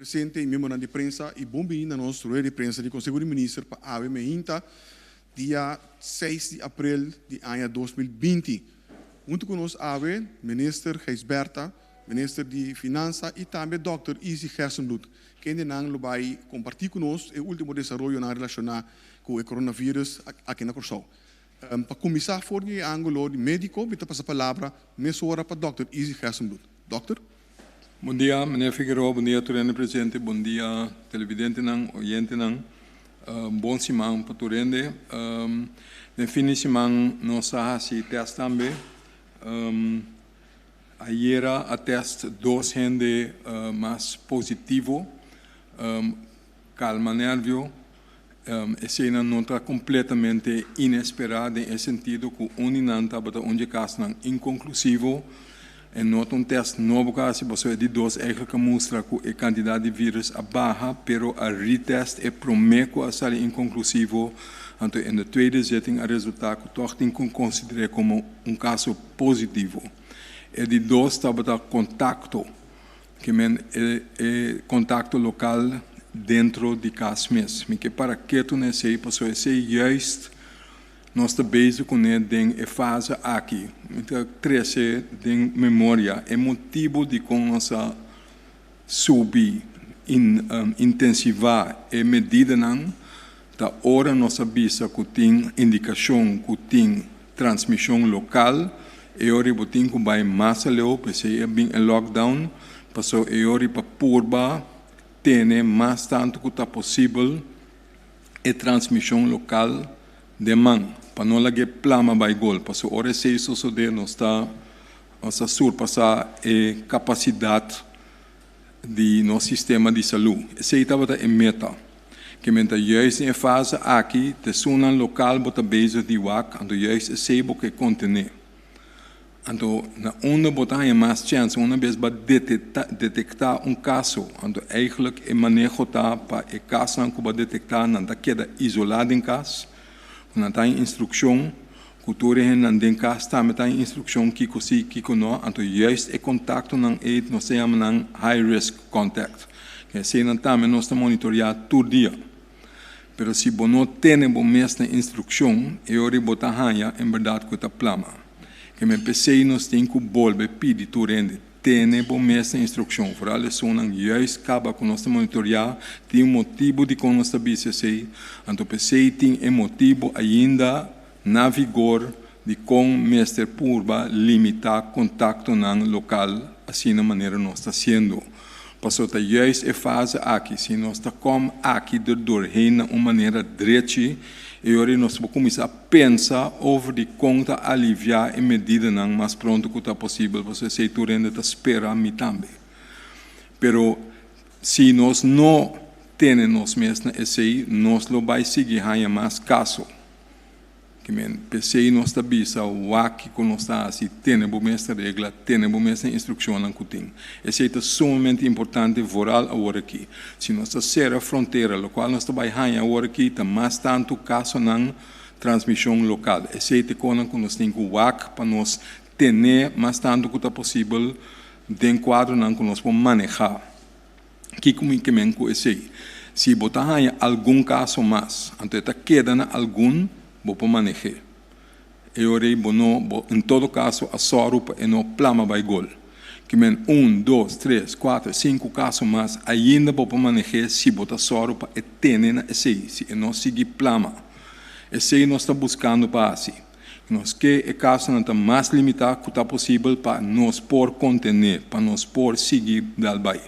presidente e membro de prensa e bombi na nossa rueda de prensa do Conselho de Ministros para a AVMINTA, dia 6 de abril de ano 2020. Junto conosco a ministro Geisberta, ministro de Finanças e também Dr. Easy Gersenbloed, que ainda vai compartilhar conosco o último desenvolvimento relacionado com o coronavírus aqui na Corsol. Para começar, for o ângulo de médico, vou passar a palavra nessa hora para Dr. Easy Gersenbloed. Doutor? Bom dia, meneer Figueroa, bom dia, Turende Presidente, bom dia, televidente, oyente, bom semana para Turende. No fim de semana, nós fazemos teste também. Ayer a teste 2 gente mais positivo, calma nervio. Essa é uma nota completamente inesperada, em sentido que o uninanta estava onde caso inconclusivo. E nota teste novo caso, você de 2 eigenlijk mostra que a quantidade de vírus é baixa, pero a retest é promete a ser inconclusivo. Então, em tweede zitting, o resultado toch tem que considerar como caso positivo. E de 2 estava contacto, que é contacto local dentro de caso mesmo. Que para que tu não sei, pessoal, é justo nós estamos bezig com a fase aqui. Então, 13 de memória. É motivo de com nossa subir, intensivar a medida não. Da hora nossa visa que tem indicação que tem transmissão local, e hora que tem que vai mais leu, porque é bem lockdown, passou e hora para purba, tem mais tanto que está possível a transmissão local de man, para não lagar plama by gol, passou hora se isso suceder, nós está surpassar a capacidade de nosso sistema de saúde. Essa estava a meta. Que menta juist in fase aqui, de zona local bota bezig die wak, en juist esse que contener. Então, na onda bota mais chance, uma vez para detectar caso, então eigenlijk é manejo tá para o caso que vai detectar, não tá queda isolado em casa, não tá instrução, cultura não tem caso, tá tem instrução que cosi, que não, então juist é contato não é, nós chamamos high risk contact, que se não tá, nós estamos monitorear todo dia. Pero se você não tem a mesma instrução, eu vou botar em verdade que está plama. Que me pensei nós temos que voltar pedir turende, tem a mesma instrução. Por a lição não juist acaba com nós monitorear, tem motivo de com nós BCC, então pensei tem motivo ainda na vigor de com mestre purba limitar contato no local, assim na maneira nós está sendo. Passou a juist a fase aqui, se nós está como aqui doorheen uma maneira direita, e agora nós vamos começar a pensar over de conta aliviar a medida não mais pronto que está possível, você sei tu ainda está esperando também. Pero se nós não temos mesmo esse, nós lo vai seguir a mais caso. Que men pensei nós está bisa o aqui que nós está assim tem a mesma regra, tem a mesma instrução não que tem. Esse é sumamente importante voral agora aqui. Se nós está ser a fronteira, o qual nós está vai agora aqui, está mais tanto caso não transmissão local. Esse é coisa que nós tem que o para nós ter mais tanto que está possível de quadro não que nós podemos manejar. Que men com esse. Se botar algum caso mais, então está quedando algum vou manejar. Eu orei bono, em todo caso, a sorupa e não plama by gol. Que men 1, 2, 3, 4, 5 casos mais, ainda vou manejar se botar sorupa e tenen esse, se não seguir plama. Esse nós está buscando para assim. Nós que o caso não está mais limitado que está possível para nós por contener, para nós por seguir dalbai.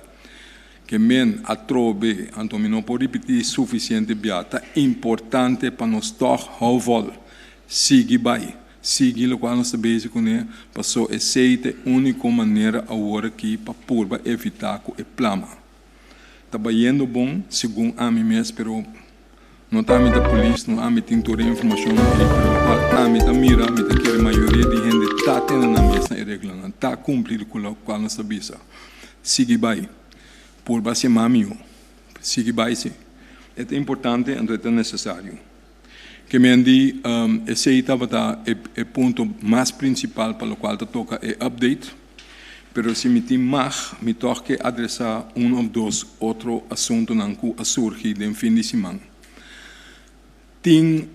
Que men a trobe, então não pode repetir suficiente biata, importante para nós toch houvol, seguir vai, seguir o qual nós estamos com ele, passou essa a única maneira agora aqui para purba evitar que o plama. Está indo bom, segundo a mim mesmo, pero não está a da polícia, não há me tem toda a informação, pero a mim da mira, a mim da que a maioria de gente está tendo na mesma regra, não está cumprindo com o qual nós estamos. Seguir vai. Por base mamio, sigue base, é importante, então é necessário. Que me andi, esse estava o ponto mais principal para o qual toca é update. pero se me tem mais, me toque adressar ou dois outros assuntos que surgem no fim de semana. Tem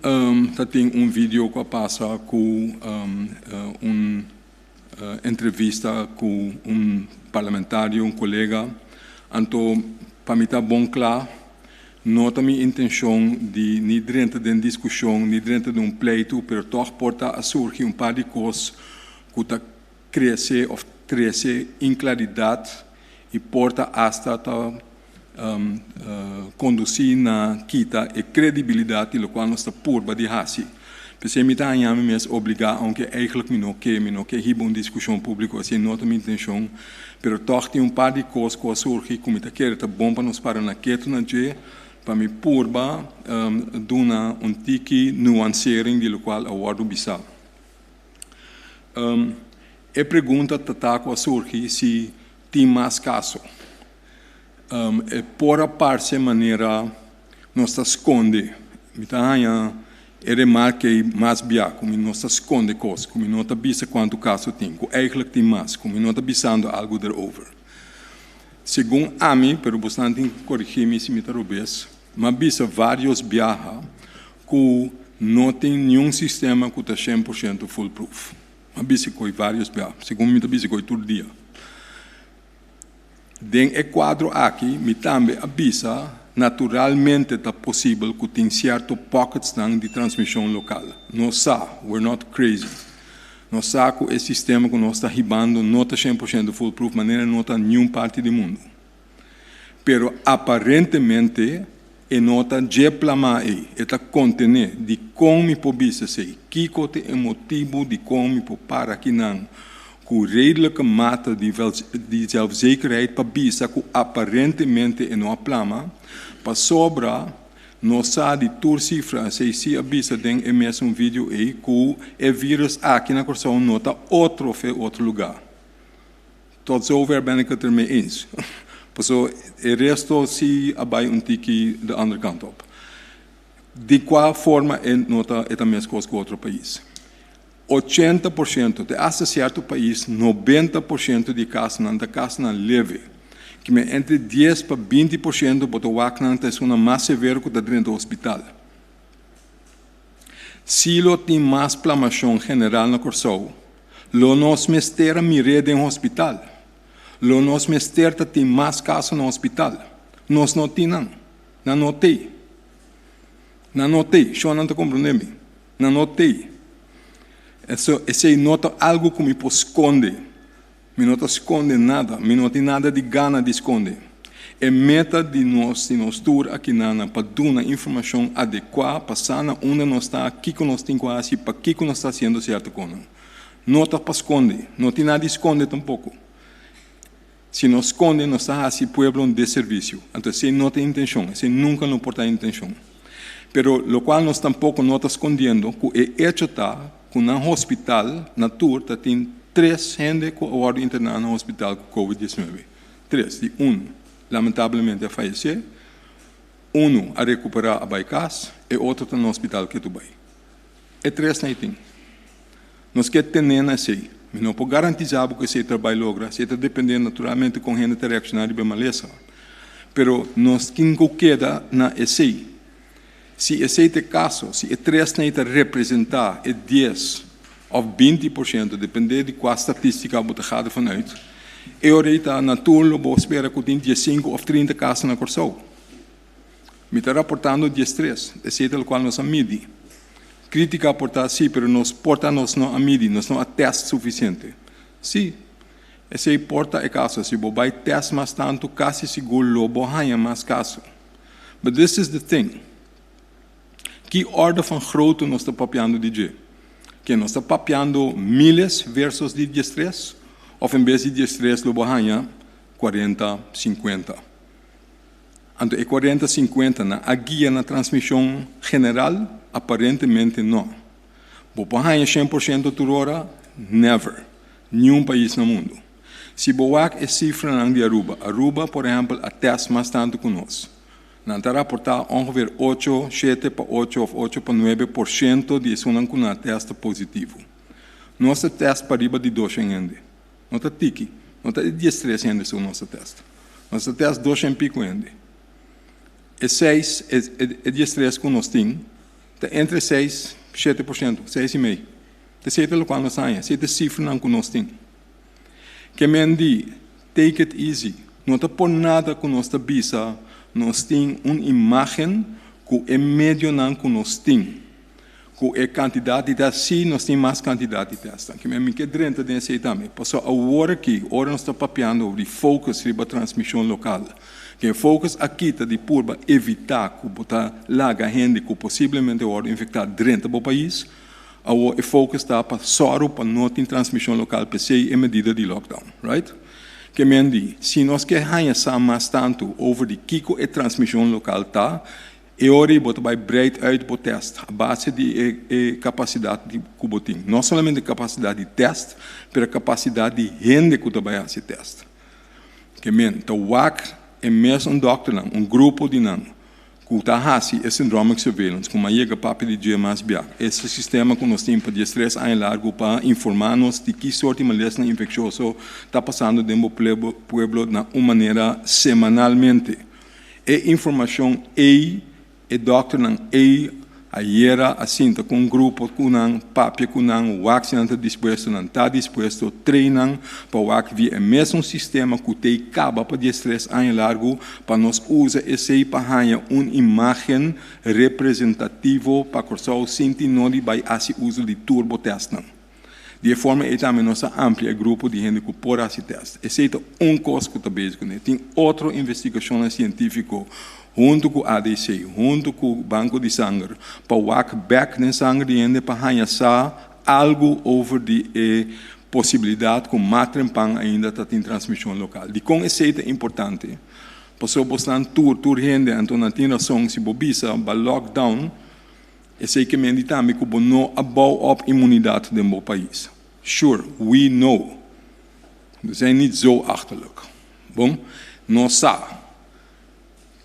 vídeo que passa com entrevista com parlamentário, colega. Então, para mim está bom claro, não é minha intenção de nem dentro de uma discussão, nem dentro de pleito, mas toch porta a surgir par de coisas que está crescer inclaridade e porta hasta conduzir na quita e credibilidade, o qual nós está purba de hasi. Porque me está a me obrigar, aunque eigenlijk me não quer riba uma discussão pública, assim não é minha intenção, mas toch tem par de coisas que surgem, como está querendo, está bom para nós parar na quieto na dia, para me purba duna tique nuancering de lo qual a wardo bisa. E pergunta que surge se tem mais caso. Por a parte maneira nós esconde, é remarca mais bia, como nós esconde coisas, como não está bisa quanto caso tem, como eigenlijk tem mais, como não está bisando algo derover. Segundo a mim, pero bastante corrigir-me se me tarubes, mas bisa vários biaha que não tem nenhum sistema que está 100% foolproof. Mas bisa coi vários biaha, segundo me bisa coi todo dia. Den quadro aqui, me também avisa, naturalmente é possível que tenha certo pockets de transmissão local. Nós sabemos, we're not crazy. Nós sabemos que o sistema que nós está ribando não está 100% foolproof, de maneira não está em nenhuma parte do mundo. Pero aparentemente, e nota de plama aí, está contener de como me pobisa sei, que é o motivo de como me para aqui não. Com redelijke mate de zelfzekerheid para bisa que aparentemente não plama, para sobra nossa de tour cifra, se avisa den é mesmo vídeo aí que é vírus aqui na corção nota outro lugar. Tot zover ben ik het ermee eens. So, o resto se abai tique de andere kant op. De qual forma é nota é a mesma coisa que outro país. 80% de esse certo país, 90% de casos não leve. Que entre 10 para 20% botou o acnan é uma mais severa que dentro do hospital. Se lo tem mais inflamação general na corção, lo nos mestera mirede em hospital. Lo nos mestera tem mais casos no hospital. Nós não tem não. Não notei. Não notei. Só não te compreende. Não notei. Esse nota algo que me esconde. Me não esconde nada. Me não tem nada de gana de esconder. É meta de nós tour aqui para dar uma informação adequada, passando onde nós está, aqui que nós temos quase, para que nós está sendo certo coisa. Não está para esconder. Não tem nada de esconder tampouco. Se nós esconde, nós está assim, pueblo de serviço. Então, se não tem intenção, se nunca não porta intenção. Pero, lo qual nós tampouco não está escondendo, que é hecho está, que no hospital, na tour, tem 3 gente que foram internados no hospital com Covid-19. 3, de lamentavelmente a falecer, a recuperar a baicas, e outro está no hospital que tu vai. É 3 não tem. Nós queremos ter assim. Não pode garantizar que esse trabalho logra, se está dependendo naturalmente com gente reaccionária bem maleza. Pero nós quem queda na esse. Se esse é o caso, se é 3 não representar, é 10 ou 20%, depende de qual estatística você está vanuit. E ahorita na turno vou esperar que tenha 15 ou 30 casos na corção. Me está reportando 13, esse é o qual nós medimos. Crítica porta sim, pero nos porta nós não a medir, nós não a teste suficiente. Sim, esse porta é caso, se você vai teste mais tanto, quase seguro, você vai mais caso. But this is the thing. Que ordem van grootte nós está papiando de dia? Que nós está papiando miles versus de 13? Ou em vez de 13, você vai 40, 50. Então, é 40, 50 na guia na transmissão general? Aparentemente não. Você vai 100% por hora? Never. Nenhum país no mundo. Se você é cifra de Aruba, por exemplo, até mais tanto que nós. Não está reportado ongeveer 8, 7 para 8 ou 8 para 9% de zonas com teste positivo. Nosso teste para riba de 2 ainda. Não está tiki. Não está 13 ainda o nosso teste. Nosso teste 2 e pico ainda. E 6 é 13 que nós temos. Entre 6 e 7%, 6,5%. Te sei pelo qual nós saímos, sei te cifra não que nós temos. Que me diz, take it easy. Não está por nada que nós está bisa, nós temos uma imagem que é médio não que nós temos. Que é quantidade de testes, sim, nós temos mais quantidade de testes. Que me que dentro desse aí também. Passou a hora aqui, hora nós está papiando sobre focus sobre a transmissão local. Que o focus aqui está de por evitar que botar larga gente que possivelmente pode infectar dentro do país. O focus está para só para não ter transmissão local, para ser em medida de lockdown, right? Que me diz, se nós queremos mais tanto over de que a transmissão local está, e ora bota vai breed uit o teste, a base de capacidade de cubotim, não somente a capacidade de teste, mas a capacidade de gente que vai fazer teste. Que me então WAC é mesmo doctor grupo de não, que está fazendo syndromic surveillance, como chega papel de dia mais bem. Esse sistema que nós temos para de estresse em largo para informar-nos de que sorte de malestar infeccioso está passando dentro do pueblo de uma maneira semanalmente. E informação e doctor não a era assim com um grupo com não papel com não o axi não está disposto treinar para o axi via mesmo sistema que tem acaba para de estresse em largo para nós usar esse para ganhar uma imagem representativa para que só sentir não de vai assim uso de turbo test não. De forma que também nossa amplia grupo de gente que pode fazer teste. Esse é coisa que está básico, né? Tem outra investigação científica junto com o ADC, junto com o Banco de Sangue, para o back de sangue de gente para ganhar algo over de possibilidade que o matrempang ainda está em transmissão local. De com esse é importante. Passou bastante tour gente, então não tem razão se bobisa, para lockdown, esse que me diz também que não abou a imunidade do país. Sure, we know. We zijn niet zo achterlijk. Bom, nós sabemos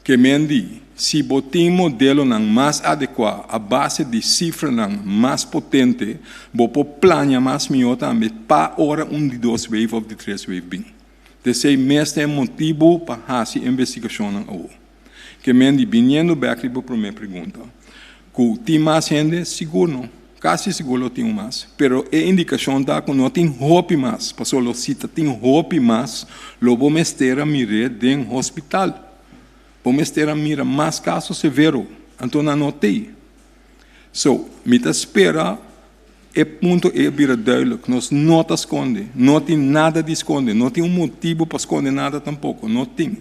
que me diz, se botem modelo mais adequado, a base de cifra mais potente, vou planear mais melhor também para hora de 2 wave ou de 3 wave bem. Esse é o motivo para fazer investigação. Que me diz, vindo back para a primeira pergunta. Que tem mais gente, seguro não. Quase seguro tem mais. Pero a indicação dá que não tem hope mais. Passou a cita, tem hope mais, logo mestera mire dentro do hospital. Vamos ter mira mais casos severos. Então não tem. So, me espera, é ponto é vir duidelijk. Nós não está esconde, não tem nada de esconder, não tem motivo para esconder nada tampouco, não tem.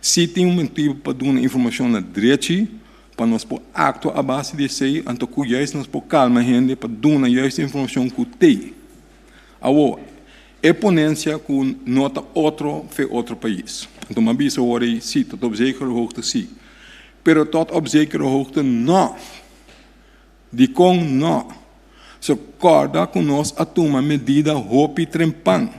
Se tem motivo para dar uma informação na direita, para nós por actuar a base de sei, então que juist nós por calma gente para dar uma justa informação que tem. Agora, é ponência que nota outro país. Então, uma vez eu sim, tot op zekere hoogte sim. Pero tot op zekere hoogte não. De com não. Se corda com nós a tomar medida hopi trempang.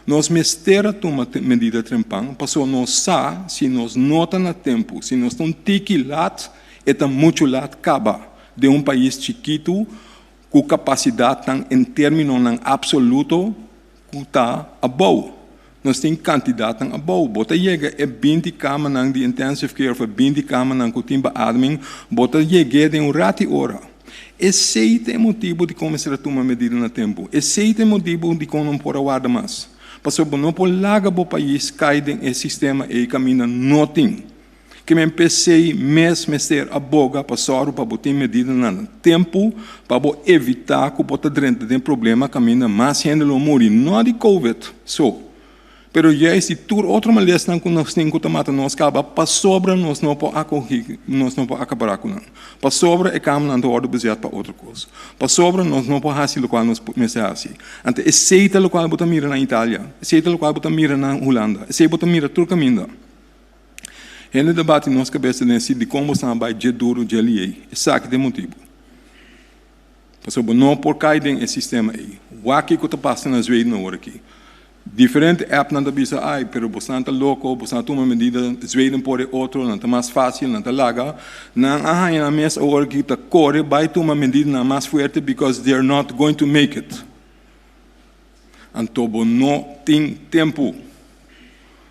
Nós mestera tomar medida trempang, passou nós sa, se nós nota na tempo, se nós estamos tiquilat, é muito lat caba de país chiquito, com capacidade em termos absoluto, que está above. Nós temos quantidade a boa. Bota chega 20 camas de intensive care, ou 20 camas que tem beademing, bota chega de rati hora. Esse é o motivo de começar a tomar medida no tempo. Esse é o motivo de como não pode guardar mais. Porque não pode largar o país, cair em sistema e caminhar não tem. Que me empecei mesmo a ser a boga para botar medida no tempo, para evitar que bota dentro de problema, caminha mais gente não morrer, não de Covid. Pero já esse tur outra malestar que nós temos que tomar nós acaba para sobra nós não pode acorrer nós não pode acabar com não para sobra é como não ordem baseado para outra coisa para sobra nós não pode fazer o qual nós começar assim então esse é o qual bota mira na Itália esse é o qual bota mira na Holanda esse bota mira tudo caminho ele debate em nossa cabeça de como está vai de duro de ali esse aqui tem motivo para sobra não por cair em sistema aí o aqui que está passando às vezes na hora aqui diferente app não bisa ai, pero bastante louco, bastante toma medida, Zweden pode outro, não está mais fácil, não está larga, não há na mesma hora que está corre, vai tomar medida não mais forte because they are not going to make it. Então, você não tem tempo.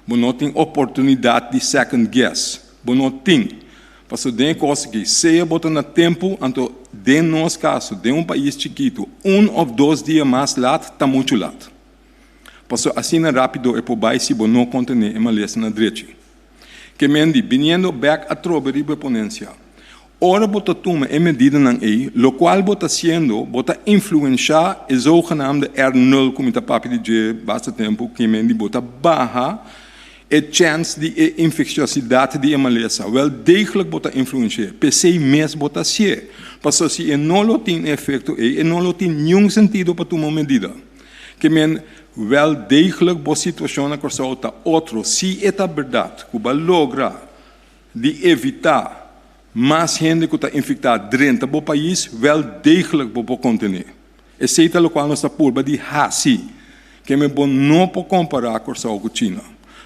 Você não tem oportunidade de second guess. Você não tem. Porque tem coisa que se você no tempo, então, de nosso caso, de país chiquito, 1 ou 2 dias mais lado, está muito lado. Porque assim rápido é para se você não contém uma lesson na direita. Que mendi, vindo back a trober a ponência. Ora você toma a medida aí, o qual você está sendo, você influenciar o zogenaamde R0, como está papi de basta tempo, que mendi, você barra a chance de infecciosidade de malesa. Wel degelijk você influenciar. PC mesmo você se. Porque se não tem efeito, não tem nenhum sentido para tomar medida. Que men wel degelijk a situação na qual está outro, se é a verdade, que vai lograr de evitar mais gente que está infectada dentro do país, wel degelijk para conter. Esse é o qual nós estamos por de hasi, que me não pode comparar com a China.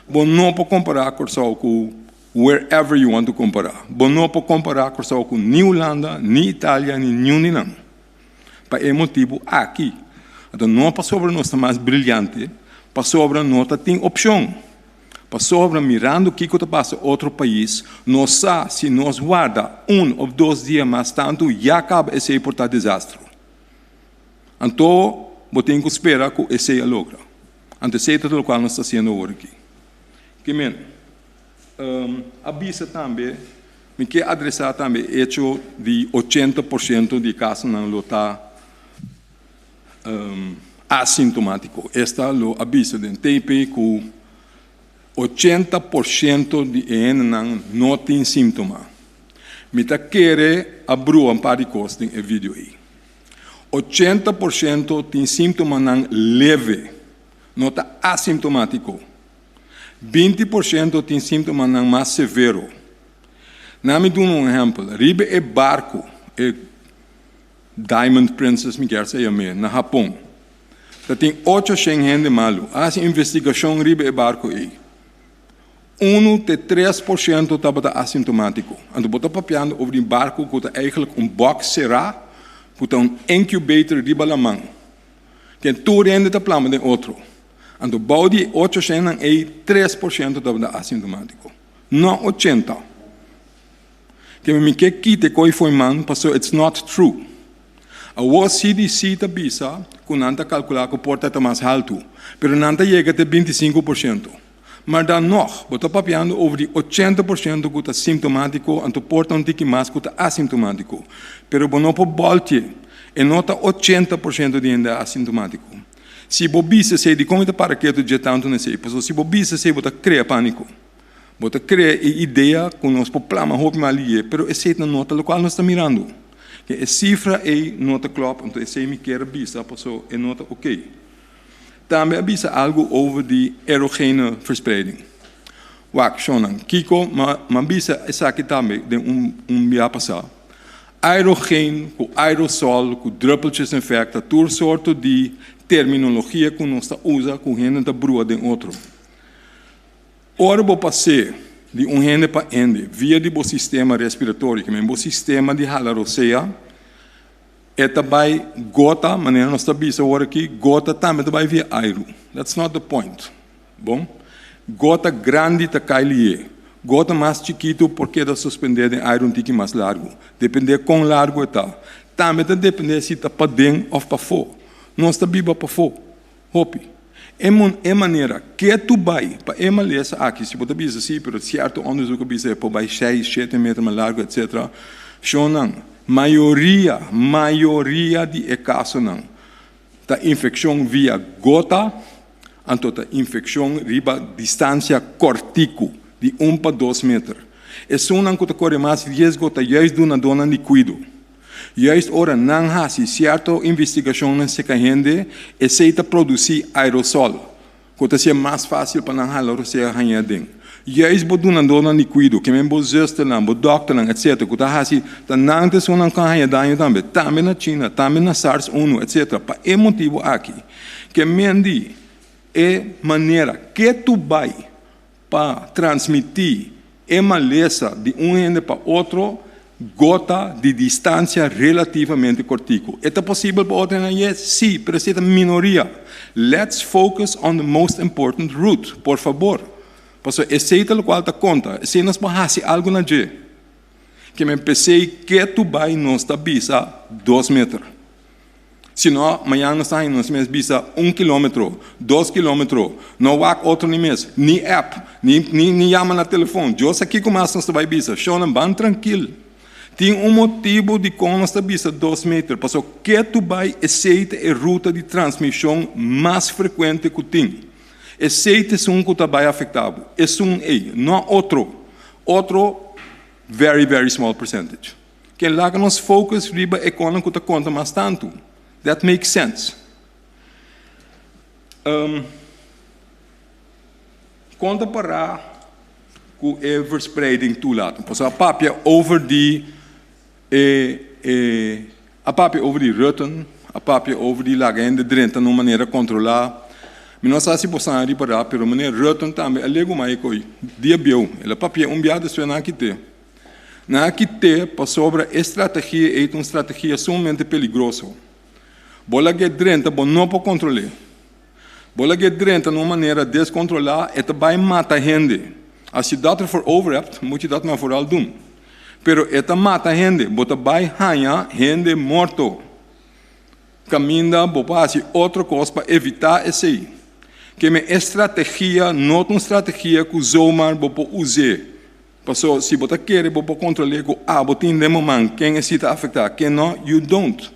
Você não pode comparar com wherever you want to comparar. Você não pode comparar com nem Holanda, nem Itália, nem nenhum. Para esse motivo, aqui, então não para sobre nós mais brilhante, para sobre nós tem opção. Para sobre mirando o que passa em outro país, nós sabemos se nós guarda 1 ou 2 dias mais tanto, já acaba esse importante desastre. Então, você tem que esperar que esse logra. Então, esse é o qual nós estamos fazendo agora aqui. Que men, avisa também, me quer adressar também o hecho de 80% de casos não está assintomático. Esta lo avisa de TP que 80% de gente não tem sintoma. Me está querendo abrir um par de coisas em vídeo aí. 80% tem sintoma não leve, não está assintomático. 20% tem sintomas mais severos. Me dou exemplo. Ribe é barco, Diamond Princess, me quer dizer, na Japão. Tem 800 gente malo. As investigação ribe é barco aí. 1 de 3% estava assintomático. Então, você está papiando sobre um barco que é eigenlijk box será, que é incubator riba la mão. Que tu rende está plano de outro. Então, body 800 é 3% da assintomático. Não 80%. Que me quer quitar coi foi man, porque it's not true. A CDC está bisa, que não está calcular que o porta está mais alto, mas não está chega até 25%. Mas dan nog, você está papiando over 80% que está sintomático, então porta tique mais que está assintomático. Pero você não pode voltar, e não está 80% de ainda assintomático. Se você se de como está para que tu já tanto não sei, porque se você se você cria pânico, você cria ideia que nós problema houve mal ali, pero esse não nota o qual nós estamos mirando, que a cifra é nota klopt, então esse me quer bisa, porque é nota ok. Também avisa algo over de aerogene verspreiding. Wak shonan, Kiko, mas avisa essa aqui também de dia passado. Aerogene, com aerosol, com druppeltjes infecta, toda sorte de terminologia que nós usa com gente da brua de outro. Ora, vou passar de gente para ende, via do sistema respiratório, que é o sistema de halarosea, é também gota, maneira nós estamos agora aqui, gota também via aero. That's not the point. Bom? Gota grande está cair. Gota mais chiquito porque da suspender de aero um tique mais largo. Depende quão largo está. Também depende se está para dentro ou para fora. Nós estamos para fora. Hopi. É maneira que tu vai para uma lesa aqui, se você bisa assim, pero certo onderzoek bisa é para 6, 7 metros mais largo, etc. Shonan. Maioria de casos não. Tá infecção via gota, então tá infecção riba distância cortico de 1 para 2 metros. É só não que corre mais risco tá juist do na dona de cuido. Juist ora não há se certo investigação não se cahende, é se tá produzir aerosol, que tá ser mais fácil para não halar se arranhar dentro. Juist bo doen dona de cuido, que men bo zuster lang, bo dokter lang, etc. Que tá hasi, tá não te sonan canha danho também na China, também na SARS-1, etc. Para é motivo aqui, que mendi é maneira que tu vai para transmitir é maleza de gente para outro, gota de distância relativamente cortico. É possível para outra? Yes, sim, mas é uma minoria. Let's focus on the most important route, por favor. Porque esse é o qual está conta. Se nós passamos algo na G, que me pensei que tu vai nos bisa 2 metros. Se não, amanhã nós estamos bisa 1 quilômetro, 2 quilômetros, não há outro nem mesmo, nem app, nem chama no telefone. Eu sei que começa nós vai bisa, show bem tranquilo. Tem motivo de como nós bisa 2 metros, porque que tu vai aceitar a ruta de transmissão mais frequente que tem. Aceita é que vai afetado, é não outro. Outro, very, very small percentage. Que lá que nós focus riba econômico que conta mais tanto. That makes sense. Conta para o overspreading toelaten. Pas a papje over die a papje over die rutten, a papje over die lagende drenta numa maneira controlar. Não sei se posso reparar, pero maneira rutten também é lego mais coi. Dia bio, ela papje biada se na kite. Na kite para sobre estratégia é uma estratégia sumamente peligrosa. Bola que drenta, bom não pode controlar. Bola que drenta de uma maneira descontrolada, é vai matar gente. Se dat for overhebt, moet je dat maar vooral doen. Pero é mata gente, bota vai ganhar gente morto. Caminha, bopasi outra coisa para evitar esse. Que minha estratégia, não uma estratégia que zomaar bopo usar. Passou, se bota querer, bopo controlar, botin de momento, quem está afetado, quem não, you don't.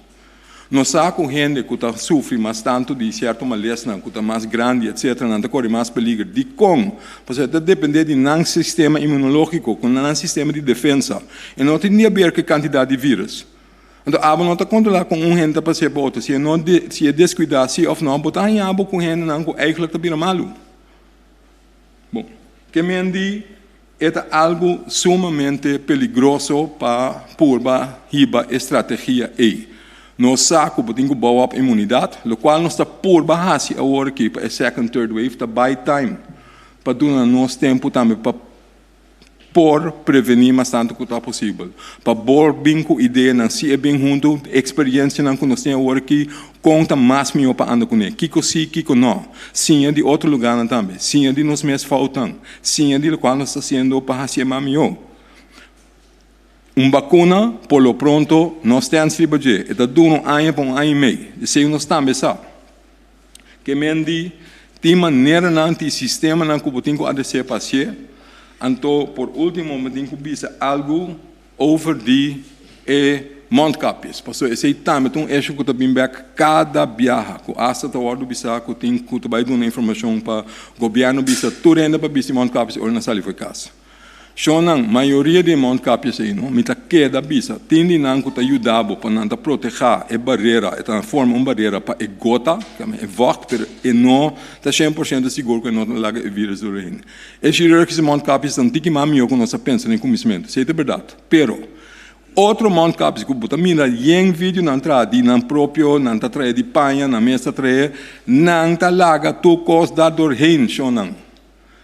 Nós sabemos gente que está sofrendo mais tanto de certo malestar, que está mais grande, etc., não está correndo mais perigo. De como? Porque está dependendo de um sistema imunológico, com um sistema de defesa. E não tem nem a ver com a quantidade de vírus. Então, a não está controlando com gente para ser outra. Se é descuidar, se ou não, botar em abo com gente não, eigenlijk está bem malo. Bom, que me diz, é algo sumamente peligroso para purba, riba, estratégia aí. Nós sabemos que bouw op imunidade, o qual nós está por base agora aqui para a second, third wave, está by time, para dar nosso tempo também para por prevenir mais tanto que está possível, para bor bem com ideia, não se é bem junto, experiência não que nós temos agora aqui, conta mais melhor para andar com ele, kiko sim, kiko não, sim é de outro lugar também, sim é de nós mesmos faltam, sim é de o qual nós está sendo para fazer mais melhor. Vacuna, por lo pronto, nós temos que fazer. Está dando ano para ano e meio. Isso nós também sabemos. Que mendi, tem maneira de sistema não que tem que adequar para ser. Então, por último, tem que ver algo over de mondkapjes. Porque esse também é eixo que está bem back cada viagem. Que hasta a hora do bisa que tem que vai dar informação para o governo bisa tudo ainda para bisa mondkapjes ou na sala de casa. Shonang, maioria de mondkapjes aí, não, mita queda bisa, tende não que ajudava para não proteger a barreira, é forma uma barreira para a gota, que é vocht, mas não está 100% seguro que não laga o vírus do reino. Esse cirurgião mondkapjes não tem que mais melhor que nós pensamos em conhecimento, isso é verdade. Pero outro mondkapjes que buta mira em vídeo não traz, não próprio, não tá traz de panha, não mesa traz, não tá laga tu cos da dor rein, shonang.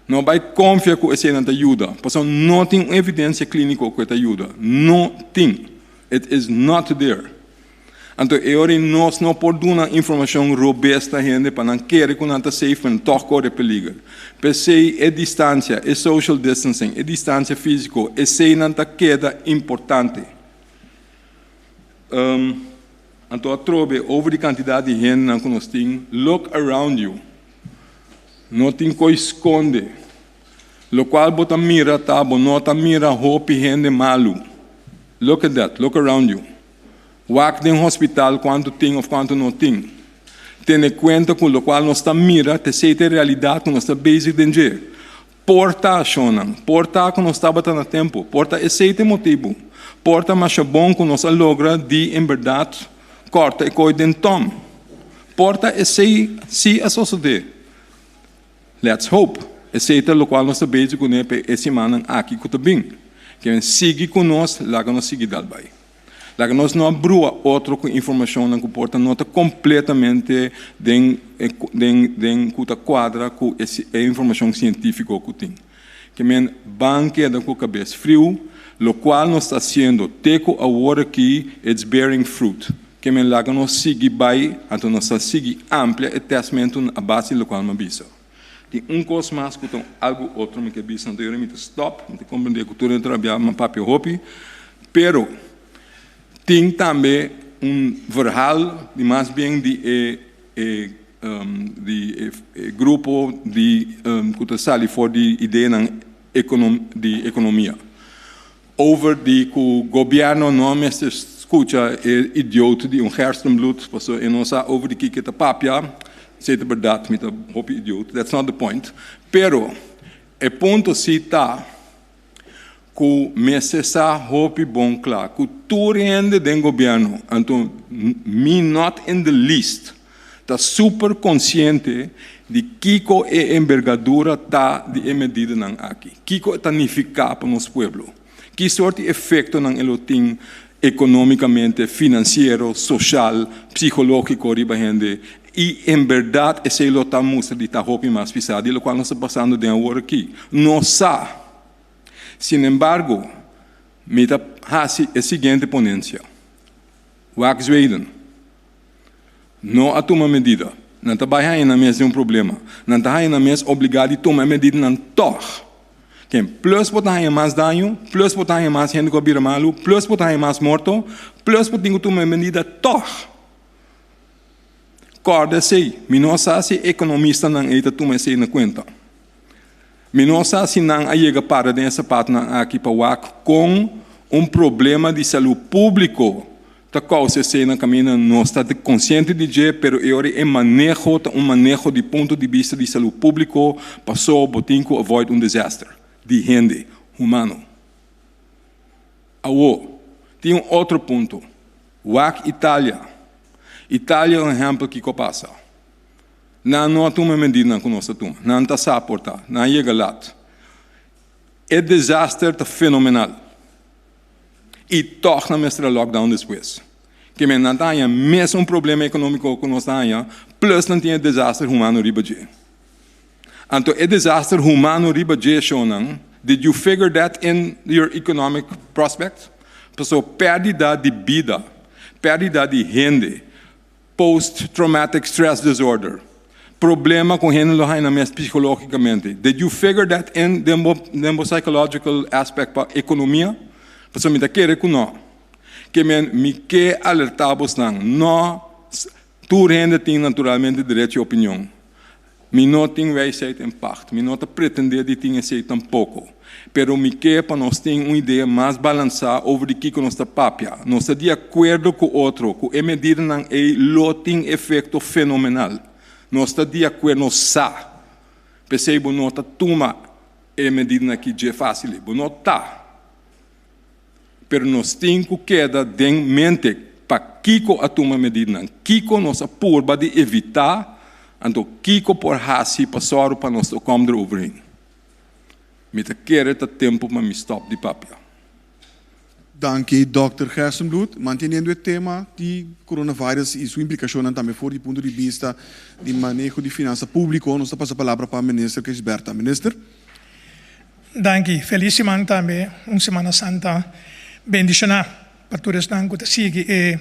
Não vai confiar que esse não te ajuda, porque não tem evidência clínica que te ajuda. Não tem. It is not there. Então, nós não podemos dar informação robusta gente para não querer que não está safe, não toque o perigo. Pensei, é distância, é social distancing, é distância física, esse não está queda importante. Então, a trobe, over a quantidade de gente que nós temos, look around you. Não tem que esconder. O qual bota mira tabo, não tá mira roupa gente malo. Look at that, look around you. Walk no hospital quanto tem ou quanto não tem. Tenha conta com o qual nós está mira, te sei a realidade que nós está basic danger. Porta, Shonan, porta que nós está batendo a tempo. Porta esse é o motivo. Porta mais bom que nós logra de, em verdade, corta e coide em tom. Porta esse se associar. Let's hope. Esse é o qual nós sabemos que esse semana aqui que está bem. Que siga conosco, lá que nós seguimos vai. Lá que nós não abrimos outra informação que porta nota completamente de quadra com essa informação científica que tem. Que men banque da com cabeça frio, lo cual nos está haciendo teco ahora aquí, it's bearing fruit. Que me laga nos sigue by, então nos está sigue amplia e testamento a base do qual me bisa. Tem coisa mais que algo outro me que bisa, então eu me stop, me compreender a cultura de trabalhar, meu papel hobby, pero tem também verhaal die mais bem de grupo de que sali voor die ideia de economia. Over die que o governo não me escuta idiota de hersenbloed, e não sabe over die que papia, sei de verdade, met een hoop idiot. That's not the point. Pero o ponto está que me cessa hoop bom claro, que tu rende do governo, então me not in the least, está super consciente de que a envergadura está de medida não aqui, que está significa para nosso povo, que sorte de efeito não ele tem economicamente, financeiro, social, psicológico riba gente. E em verdade esse lo está mostrando de hoop mais pisado, e o qual nós está passando de agora aqui, não sabe. Sin embargo, me da a seguinte ponência. Wax Zweden. Não a tomar medida. Não está bem na mesa de problema. Não está na mesa obrigado a tomar medida não toch. Quem plus botar mais dano, plus botar mais gente que vira malo, plus botar mais morto, plus botar tomar medida toch. Corda sei, me não sabe se economista não é tomar sei na conta. Minosa se não chega para dessa parte aqui para o com problema de saúde público, da qual se na caminho não está consciente de que, pero é manejo de ponto de vista de saúde público, passou botinco avoid desastre de gente humano. Tem outro ponto, Itália. Itália é exemplo que passa. Não toma medida com nossa turma, não está suportar, não chega lá. O desastre está fenomenal. E torna mestre lockdown depois. Que não tem mesmo problema econômico que nós temos, plus não tem desastre humano riba de. Então, o desastre humano riba de shonan, did you figure that in your economic prospect? Pessoal, perda de vida, perda de renda, post-traumatic stress disorder. Problema com gente na mesa psicologicamente. Did you figure that in the psychological aspect para economia? Porque me quer que não. Que me quer alertar-vos não. Tu rende tem naturalmente direito de opinião. Me não tem wijsheid em parte. Me não pretender de ter esse tampouco. Pero me quer para nós ter uma ideia mais balançada sobre o que nós está papia. Nós está de acordo com o outro. Que a medida não é tem efeito fenomenal. Nós está de acordo, nós sabemos. Percebo, nós está toma a medida que é fácil, não está. Pero nós temos que quedar em mente para que a toma medida, que nós apurba de evitar, então que por hasi passar para nós comer overheen. Me quer tempo para me stop de papel. Danke, Dr. Hersenbloed. Manteniendo o tema de coronavírus e sua implicação também fora do ponto de vista de manejo de finanças público, nós passamos a palavra para o ministro Kisberta. Minister. Danke. Feliz semana também, uma Semana Santa bendicionada para todos que seguem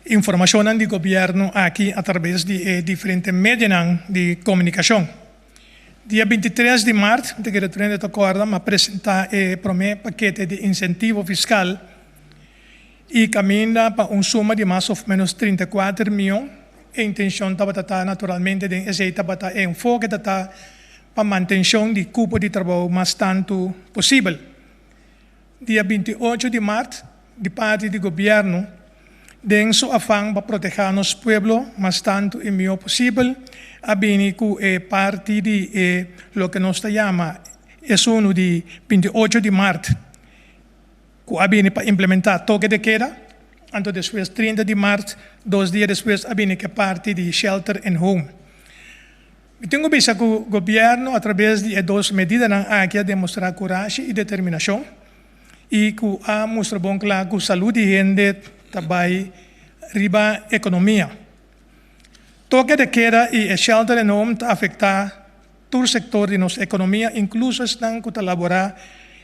informação do governo aqui através de diferentes meios de comunicação. Dia 23 de março, o diretor de acordo apresentar o primeiro paquete de incentivo fiscal e caminha para suma de mais ou menos 34 milhões. A intenção está naturalmente de esse enfoque para a manutenção de cupo de trabalho mais tanto possível. Dia 28 de março, de parte do governo, tem seu afã para proteger nosso povo mais tanto e melhor possível. Abini ku parte de lo que nos chama é de 28 de março, que abini para implementar toque de queda, então depois 30 de março, 2 dias depois abini que parte de shelter and home. Eu tenho visto que o governo, através de 2 medidas, aqui demonstrar coragem e determinação, e que a mostra bom claro que a saúde de gente também riba a economia. Toque de queda e shelter and home afetar todo o setor de nossa economia, incluso estão que elaborar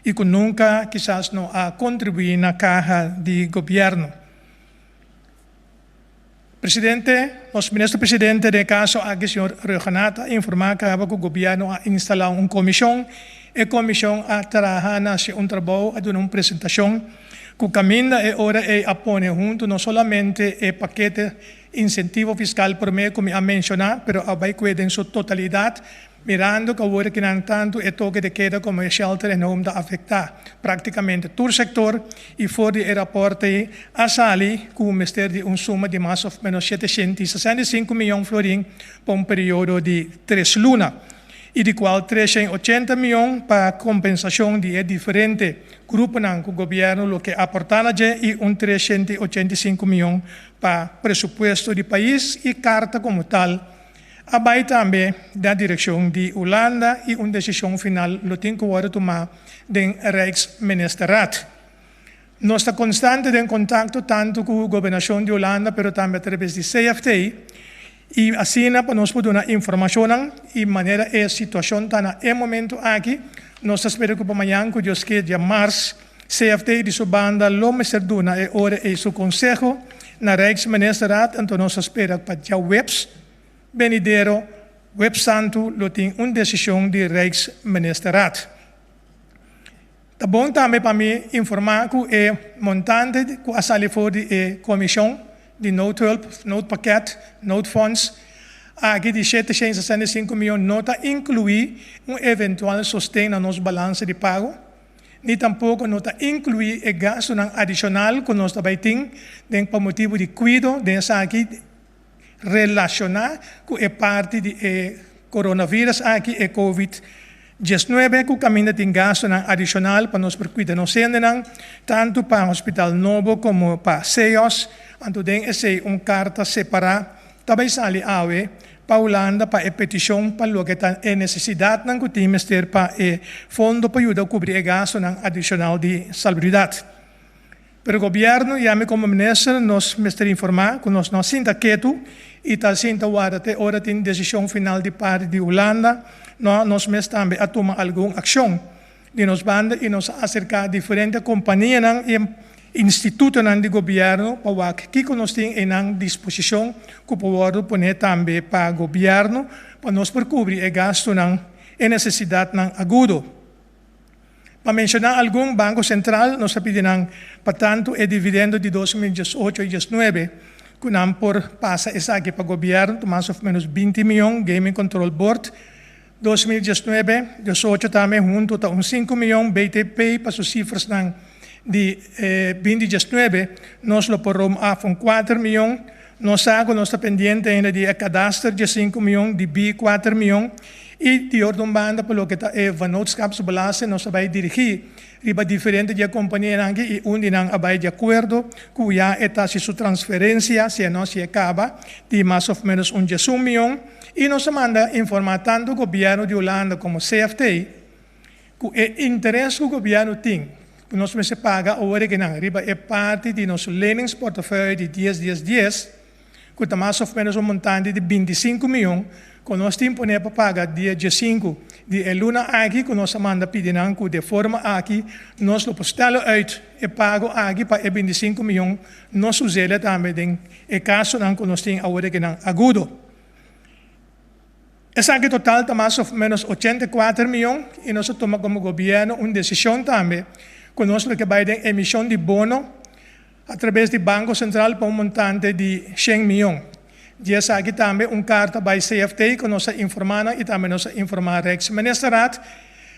y que nunca quizás no ha contribuido na caja de gobierno. Presidente, os ministro-presidente de caso aqui, senhor Reganata, informar que o governo ha instalado uma comissão e a comissão a trabalhar nesse trabalho, a dar uma apresentação que caminha e ora é a pôr junto não somente o paquete incentivo fiscal por meio, como a mencionar, mas a vai cuidar em sua totalidade, mirando que agora que não tanto o toque de queda como o shelter não vai afetar praticamente todo o setor e fora o raporte a Sali com o Ministério de suma de mais ou menos 765 milhões de florins por período de 3 lunas e de qual 380 milhões para compensação de diferentes grupos do governo, o que aportaram e 385 milhões para presupuesto do país e carta como tal. Abai também da direção de Holanda e uma decisão final lo tem que agora tomar do Rijksministeriat. Nós estamos constante em contato tanto com a governação de Holanda, mas também através de CFT e assim para nós poder dar informação e maneira a situação está no momento aqui. Nós esperamos que para amanhã, que Deus queira, dia março, CFT de sua banda, lo me serduna e ora e seu conselho na Rijksministeriat, então nós esperamos para dia webs. Benidero, Web Santo, lo tem uma decisão de Rijksministeriat. Tá bom também para mim informar que o montante que a sali for de comissão de Note 12, Note Paquete, Note Funds, aqui de 765 milhões, nota incluir eventual sustento na nosso balanço de pago, nem tampouco nota incluir o gasto adicional que nós também temos, por motivo de cuidado dessa aqui, relacionar com a parte do coronavírus aqui e Covid-19, que caminha tem gasto adicional para nós cuidar nos centros, tanto para o Hospital Novo como para CEOS, então tem uma carta separada, também sale awe para a Holanda para a petição para o que é necessidade que temos ter para o fundo para ajudar a cobrir o gasto adicional de salubridade. Pero o governo, e a mim como ministro, nós me informar que nós não sinta quieto e está sinta até hora tem decisão final de parte de Holanda, nós me também a tomar alguma ação de nos banda e nos acercar a diferentes companhias e institutos de governo para que nós temos em disposição que podemos pôr também para o governo para nós cobrir o gasto e necessidade agudo. Para mencionar algum banco central, nós pedimos para tanto o dividendo de 2018 e 2019, que não por passa essa aqui para o governo, mais ou menos 20 milhões, Gaming Control Board. 2019, 2018 também junto a 5 milhões BTP para as cifras de 2019, nós lo porramos a 4 milhões. Nós estamos pendientes ainda de cadastro de 5 milhões, de B 4 milhões. E de ordem banda, pelo que está vennootschapsbelasting, nós vamos dirigir riba diferente de companhia e onde não vai de acordo que já está sua transferência, se não se acaba, de mais ou menos 1 milhão. E nós manda informar tanto o governo de Holanda como o CFT que o interesse que o governo tem, que nós se paga a hora que não, riba é parte de nosso leningsportefeuille de 10, que está mais ou menos montante de 25 milhões, que nós temos para pagar dia 5 de luna aqui, que nós manda pedir de forma aqui, nós lo postalo uit e pago aqui para 25 milhões, nós usamos também em caso que nós temos agora que não agudo. Essa aqui total está mais ou menos 84 milhões e nós tomamos como governo uma decisão também, que nós que vai ter emissão de bono através do Banco Central para montante de 100 milhões. E essa aqui também carta by CFT que nós informamos e também nós informamos a Rijksministeriat.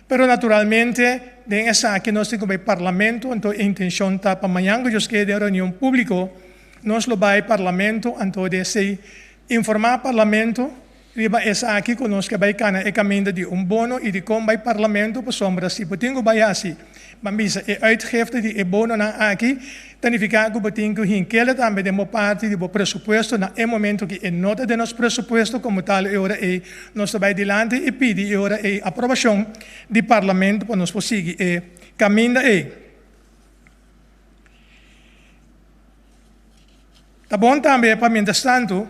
Pero naturalmente, essa aqui nós temos o Parlamento, então a intenção está para amanhã, que nós queremos reunião pública, nós lo vai Parlamento, então de se informar Parlamento, riba essa aqui que nós vai caminho de bono e de como vai Parlamento para sombra, se potinho vai assim, mas a uitgifte de bono aqui, significa que tem que hinkele também de uma parte do presupuesto na momento que nota de nosso presupuesto como tal agora nós vai adiante e pede agora a aprovação do Parlamento para nós conseguir caminho Tá bom também para mientras tanto,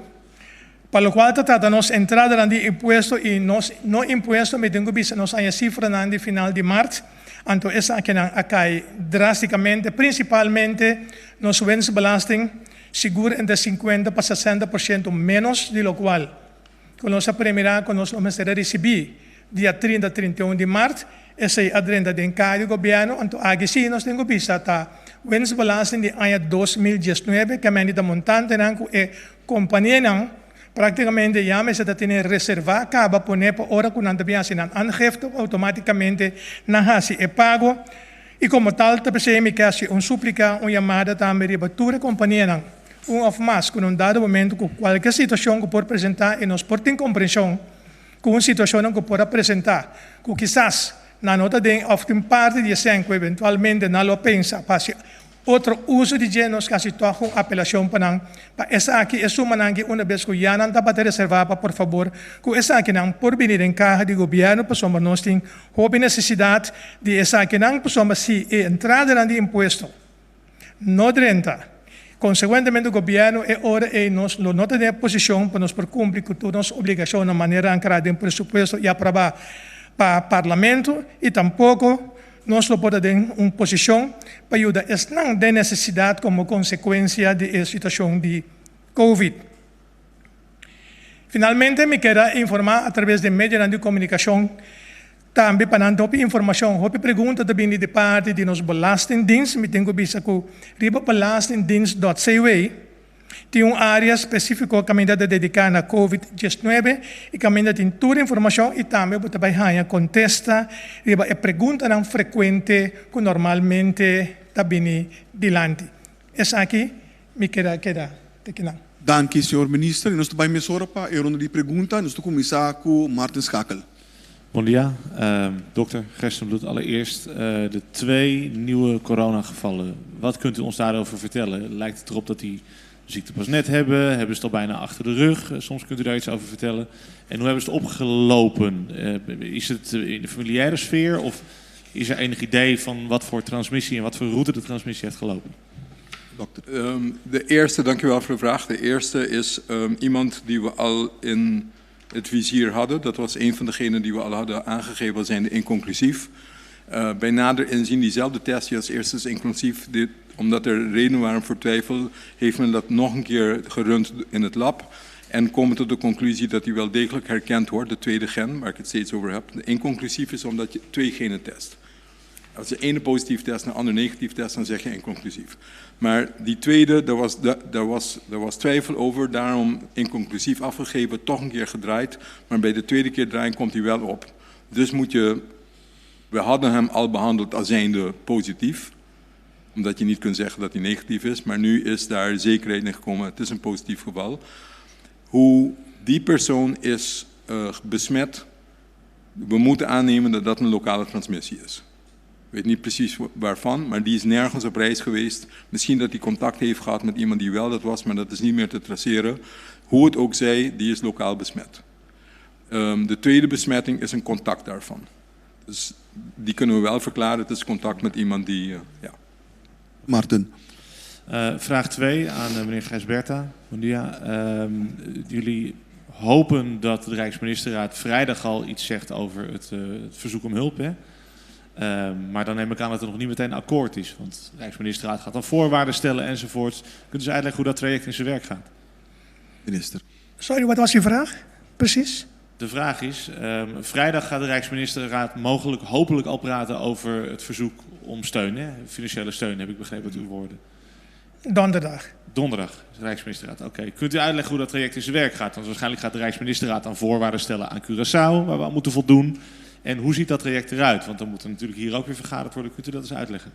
para o qual trata nossa entrada de imposto e não imposto, me tenho visto nossa cifra no final de março, Anto esa que nan acai drásticamente, principalmente nos winstbelasting, seguro entre 50 para 60% menos, de lo cual, con los primeira, con los vamos a recibir dia 30 a 31 de março, essa é a renda de encargo do governo, então aqui sim nós temos que tá winstbelasting de ano 2019, que a montante não é companhia não, praticamente já me se tem reservar, acaba por para hora quando anda bem assim, aangifte automaticamente na hasi é pago, e como tal, também me quer súplica, chamada também para toda a companhia não, of mais, com dado momento, com qualquer situação que pode apresentar, e nós podemos compreensão, com uma situação que pode apresentar, que quizás na nota de often parte de esenco, eventualmente não lo pensa, passe outro uso de genos que se torna apelação para essa aqui é uma que uma vez que já não está para reservar, por favor, que essa aqui não por vir em carro de governo, para somos nós tem houve necessidade de essa aqui não para somos se entrada de imposto, não renta. Consequentemente, o governo é hora e nós não tem posição para nos cumprir com todas as obrigações de maneira ancorada em presupuesto e aprovar para o parlamento e tampouco nós não podemos ter uma posição para ajudar esta de necessidade como consequência da situação de Covid. Finalmente, me quero informar através de meios de comunicação também para não ter informação, houve pergunta também de parte de nos belastingdienst, me tenho visto que o belastingdienst.cw tem uma área específica que é dedicada a COVID-19 e que tem toda a informação e também você vai contesta e pergunta não frequente que normalmente está bem dilante. Essa aqui me queda não. Dank u, senhor minister. Nós estamos bem mesora para a ronda de perguntas. Nós estamos começar com Martin Schakel. Bon dia, dokter Gerstenbloed. Allereerst de 2 nieuwe coronagevallen. Wat kunt u ons daarover vertellen? Lijkt het erop dat die de ziekte pas net hebben? Hebben ze het al bijna achter de rug? Soms kunt u daar iets over vertellen. En hoe hebben ze het opgelopen? Is het in de familiaire sfeer of is er enig idee van wat voor transmissie en wat voor route de transmissie heeft gelopen? De eerste, dankjewel voor de vraag. De eerste is iemand die we al in het vizier hadden. Dat was een van degenen die we al hadden aangegeven, zijn inconclusief. Bij nader inzien, diezelfde test die als eerste is inclusief, omdat er redenen waren voor twijfel, heeft men dat nog een keer gerund in het lab. En komen tot de conclusie dat die wel degelijk herkend wordt, de tweede gen, waar ik het steeds over heb. De inconclusief is omdat je 2 genen test. Als je ene positief test en de ander negatief test, dan zeg je inconclusief. Maar die tweede, daar was twijfel over, daarom inconclusief afgegeven, toch een keer gedraaid. Maar bij de tweede keer draaien komt hij wel op. Dus we hadden hem al behandeld als zijnde positief. Omdat je niet kunt zeggen dat hij negatief is. Maar nu is daar zekerheid in gekomen, het is een positief geval. Hoe die persoon is besmet, we moeten aannemen dat dat een lokale transmissie is. Ik weet niet precies waarvan, maar die is nergens op reis geweest. Misschien dat hij contact heeft gehad met iemand die wel dat was, maar dat is niet meer te traceren. Hoe het ook zij, die is lokaal besmet. De tweede besmetting is een contact daarvan. Dus die kunnen we wel verklaren, het is contact met iemand die... ja. Martin. Vraag 2 aan meneer Gijsberta. Bon dia. Jullie hopen dat de Rijksministerraad vrijdag al iets zegt over het verzoek om hulp, hè? Maar dan neem ik aan dat er nog niet meteen akkoord is. Want de Rijksministerraad gaat dan voorwaarden stellen enzovoort. Kunt u uitleggen hoe dat traject in zijn werk gaat? Minister. Sorry, wat was uw vraag? Precies. De vraag is, vrijdag gaat de Rijksministerraad hopelijk al praten over het verzoek om steun. Hè? Financiële steun, heb ik begrepen uit uw woorden. Donderdag. Donderdag, de Rijksministerraad. Oké. Kunt u uitleggen hoe dat traject in zijn werk gaat? Want waarschijnlijk gaat de Rijksministerraad dan voorwaarden stellen aan Curaçao, waar we aan moeten voldoen. En hoe ziet dat traject eruit? Want dan moet er natuurlijk hier ook weer vergaderd worden. Kunt u dat eens uitleggen?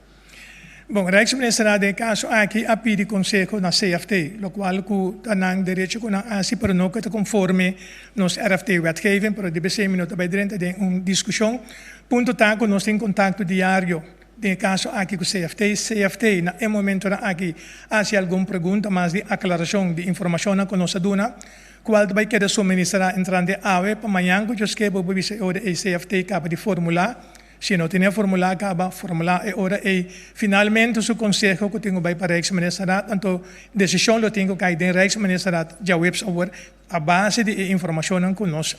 Bom, Rijksministerraad de caso aqui a pedir consejo na CFT, lo qual cu tanang direito cu na asi para no que te conforme nos RFT-wetgeving, pero de BC minuto bij drente de een discussie. Punto taco nos in contacto diario. De caso aqui com CFT, na em momento na aqui, se alguma pergunta, mas de aclaração de informação na conosco duna, qual vai querer suministrar entrando ave para amanhã que eu escrevo para você ora e CFT capa de formular, se não tem formular capa formular e ora e finalmente o conselho que tenho vai para Rijksministerraad, então decisão lo tenho que de Rijksministerraad já webs over a base de informação que nós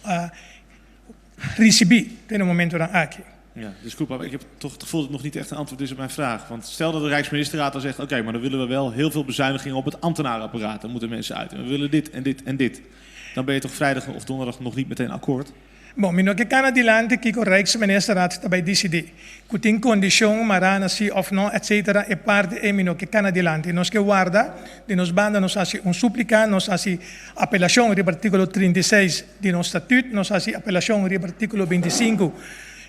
recebi no momento na aqui. Ja, dus goed, maar ik heb toch het gevoel dat het nog niet echt een antwoord is op mijn vraag. Want stel dat de Rijksministerraad dan zegt, oké, maar dan willen we wel heel veel bezuinigingen op het ambtenarenapparaat. Dan moeten mensen uit. En we willen dit en dit en dit. Dan ben je toch vrijdag of donderdag nog niet meteen akkoord? Bom, mino que kan adelante que o Rijksministerraad também decidir. Que tem condição marana si of não, etc. É parte é mino que can adelante. Nós que guarda de nos banda nos hace súplica, nos hace apelação do artigo 36 de nosso estatuto, nos hace apelação do artigo 25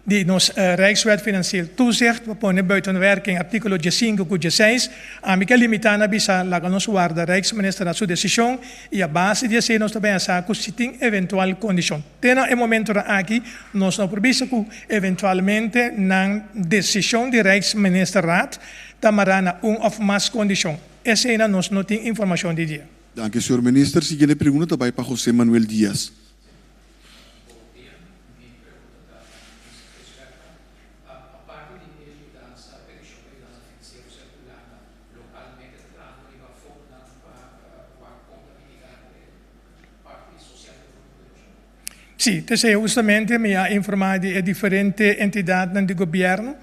de nos Rijkswet Financieel Toezicht. We ponen buiten werking artikel 5 e 6. A mica limitana bisa laga nos guarda Rijksminister sua decisão e a base de assim nós também saco se tem eventual condição. Tena é momento aqui nós não provisa que eventualmente na decisão de Rijksministerraad tamarana of mais condição. Essa ainda nós não tem informação de dia. Dank u, senhor minister. Seguinte pergunta também para José Manuel Dias. Sim, entonces justamente me ha informado de diferentes entidades do governo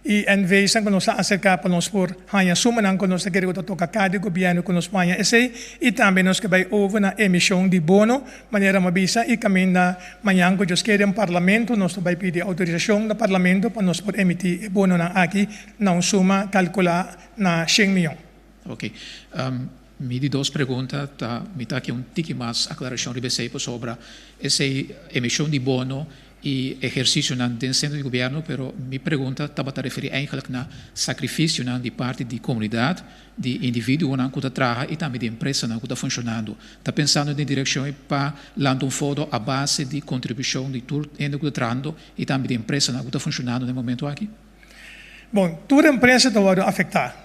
e em vez de nos acercar para nós por hanha sumanan que nós queremos tocar cada governo que nos panha esse e também nós que vai over na emissão de bono maneira mabisa e caminho na manhã que nós queremos parlamento nós vai pedir autorização do parlamento para nós por emitir bono na aqui na suma calcular na 100 milhões. Ok. Me di duas perguntas, me dá aqui tique mais aclaração de BCI sobre essa emissão de bono e exercício dentro do governo, pero minha pergunta estava a referir eigenlijk na sacrifício de parte da comunidade, de indivíduo que está trabalhando e também de empresa que está funcionando. Está pensando na direção para lançar um fundo à base de contribuição de tudo que está trabalhando e também de empresa que está funcionando no momento aqui? Bom, toda empresa está afetada.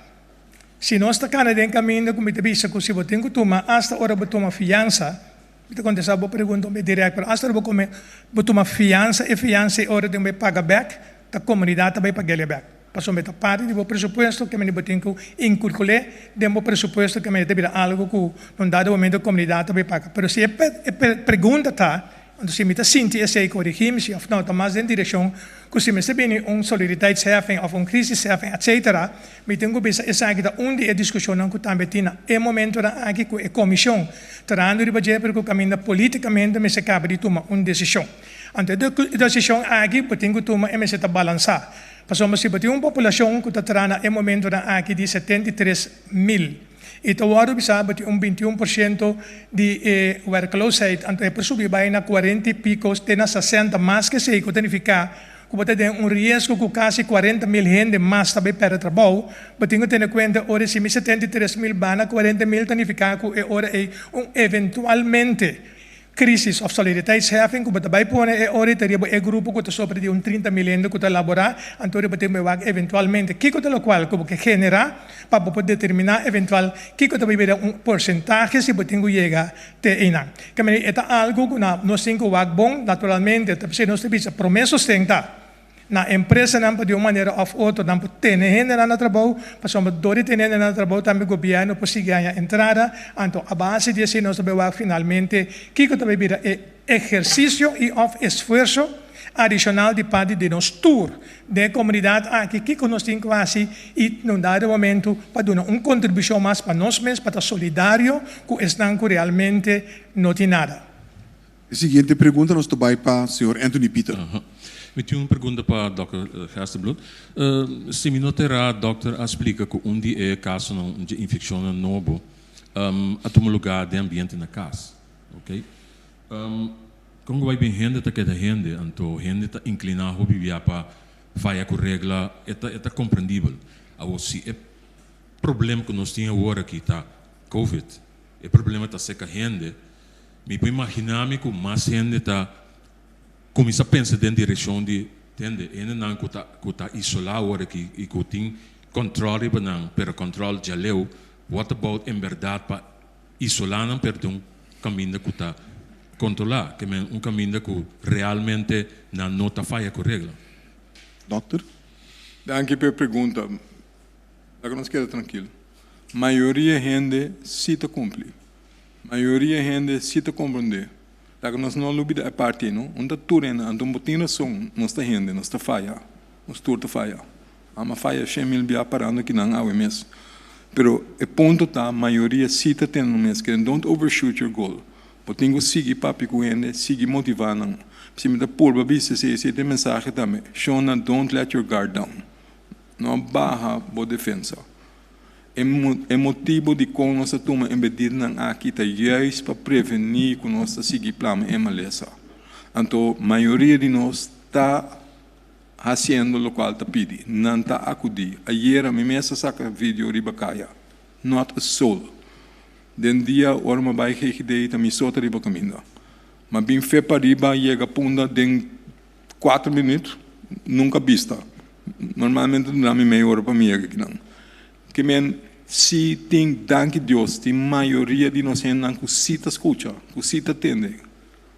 Se nós estamos em caminho, como te disse, se você tem que tomar, hasta hora você toma fiança, você contestar a pergunta direto, mas hasta hora você toma fiança, e fiança é hora de você pagar back, a comunidade também paga back. Passou a parte do presupuesto que você tem que incorporar, do presupuesto que você tem algo que, num dado momento, a comunidade também paga. Mas se a pergunta está, se me sinti esse corrigir, se não está mais em direção, que se me bem solidariteitsheffing of crisisheffing, etc. Me tenho que pensar essa aqui da onde é discussão que também tem é momento aqui que a comissão tratando de fazer porque o caminho politicamente me se cabe de tomar uma decisão. Então a decisão aqui tem que tomar é me se tá balançar. Passamos se tem uma população que está tratando é momento aqui de 73 mil. E agora sabe que 21% de werkloosheid, então é subir vai na 40 e pico, tem na 60 mais que sei que significa que você tem risco que quase 40 mil gente mais também para trabalho, você tem que ter em conta ora se 73 mil bana 40 mil significa que ora é eventualmente crisis of solidariteitsheffing, que você vai pôr ora teria grupo que está sobre de 30 mil gente que está elaborar, então você tem que eventualmente que é o qual que generar para poder determinar eventual que vai ver porcentaje se você tem que chegar até aí. Que é algo que nós temos que bom naturalmente, se nós temos promessas tentar na empresa não de uma maneira ou outra não tem gente na trabalho, passamos dois tem gente na trabalho também o governo pode ganhar entrada, então a base de assim nós vamos finalmente que também vira exercício e of esforço adicional de parte de nós tour de comunidade aqui que nós temos quase e num dado momento para dar uma contribuição mais para nós mesmos para estar solidário que estão que realmente não tem nada. A seguinte pergunta nós vai para o senhor Anthony Peter. Eu tenho uma pergunta para o Dr. Gerstenbloed. Se me notará, Dr. explica que onde é caso de infecção novo, a tomar lugar de ambiente na casa, ok? Como vai bem gente tá que da gente, então gente tá inclinado a viver para fazer com regra, é compreendível. Agora se é problema que nós temos agora aqui tá COVID, é problema tá seca gente. Me pode imaginar que mais gente tá começa a pensar dentro da direção de entende, ainda não que tá isolado agora aqui e que tem controle para controle já leu. What about em verdade para isolar não perdão caminho que tá controlar, que é caminho que realmente não está falha com regra. Doctor? Danke pela pergunta. Agora nos queda tranquilo. Maioria gente se te cumpre. Maioria gente se te compreende. Agora nós não olvidamos a parte, não? Onde tudo é, onde botina som, nós está gente, nós está falha. nos turta falha. Ama falha 100.000 bia parando que não há o mês. Pero o ponto tá, a maioria cita tem no mês que don't overshoot your goal. Potingo sigue papi com ele, sigue motivando. Se me dá purba bisa se tem mensagem também. Shona, don't let your guard down. Não barra boa defesa. É motivo de como nós toma embedido aqui tá juist para prevenir que nós seguir plano em maleza. Então, a maioria de nós está fazendo o qual está pedindo, não está acudindo. Ayer a minha mesa saca vídeo riba caia, not a soul. Den dia orma vai que dei também sota riba caminho. Mas bem fe para riba chega punda den 4 minutos, nunca vista. Normalmente não me meia hora para mim aqui não. Que men se tem danke Deus, tem maioria de nós não cosita escuta, cosita atende.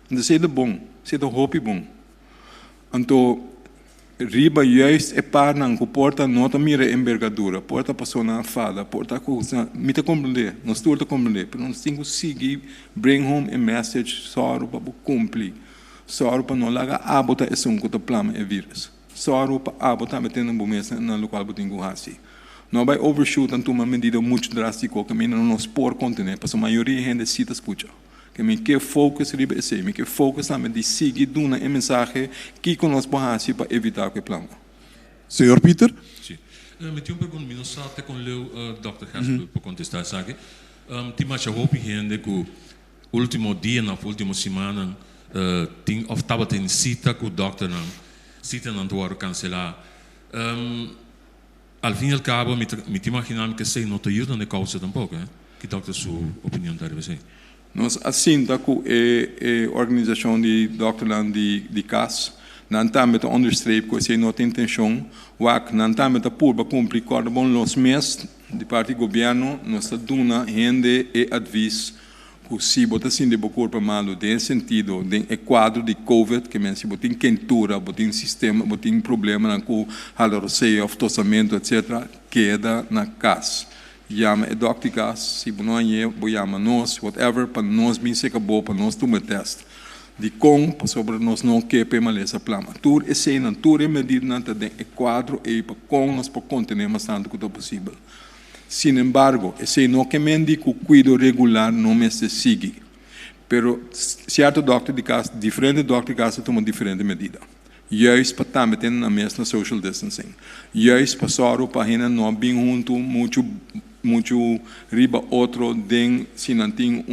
Não sei de bom, sei de hope bom. Então riba juist é para não que porta nota mira envergadura, porta passou na fada, porta coisa, me te compreender, nós tudo compreender, mas nós temos que seguir, bring home a message, só para cumprir, só para não largar a bota esse que o plano é vírus, só para a bota metendo um bombeiro na local botinho com assim. Não vai overshoot então uma medida muito drástica que não nos por contener, porque a maioria da gente cita escuta. Que me quer focus riba esse, me quer focus também de seguir dando a mensagem que nós podemos fazer para evitar o plano. Senhor Peter? Sim. Me tinha pergunta, me não sabe até com o Dr. Hasbro para contestar, sabe? Tem mais hope gente que o último dia, na última semana, tem of estava tem cita com o Dr. não, cita não do cancelar. Al fim e al cabo, me imaginava que sei não te ajuda na causa tampouco, né? Que Dr. sua opinião deve ser? Nós assim da com a organização de Dr. de CAS, não também a understreep que se não tem intenção, o não também a purba cumprir com os meses de parte do governo, nós está dando gente e aviso que se bota assim de corpo malo, tem sentido, tem quadro de COVID, que men se botem quentura, botem sistema, botem problema com receio, tossamento, etc., queda na casa. Chama a doctor, se não é, chama nós, whatever, para nós bem se acabou, para nós tomar teste. De como, sobre nós não querer maleza plama. Tudo é cena, tudo é medida, não tem quadro, e para como nós podemos conter mais tanto quanto possível. Sin embargo, esse não que mendi que o cuidado regular não me se sigue. Pero, certo doctor de casa, diferente doctor de casa, toma diferente medida. Juist para também ter na mesma social distancing. Juist para só para gente não bem junto, muito riba outro den se não tem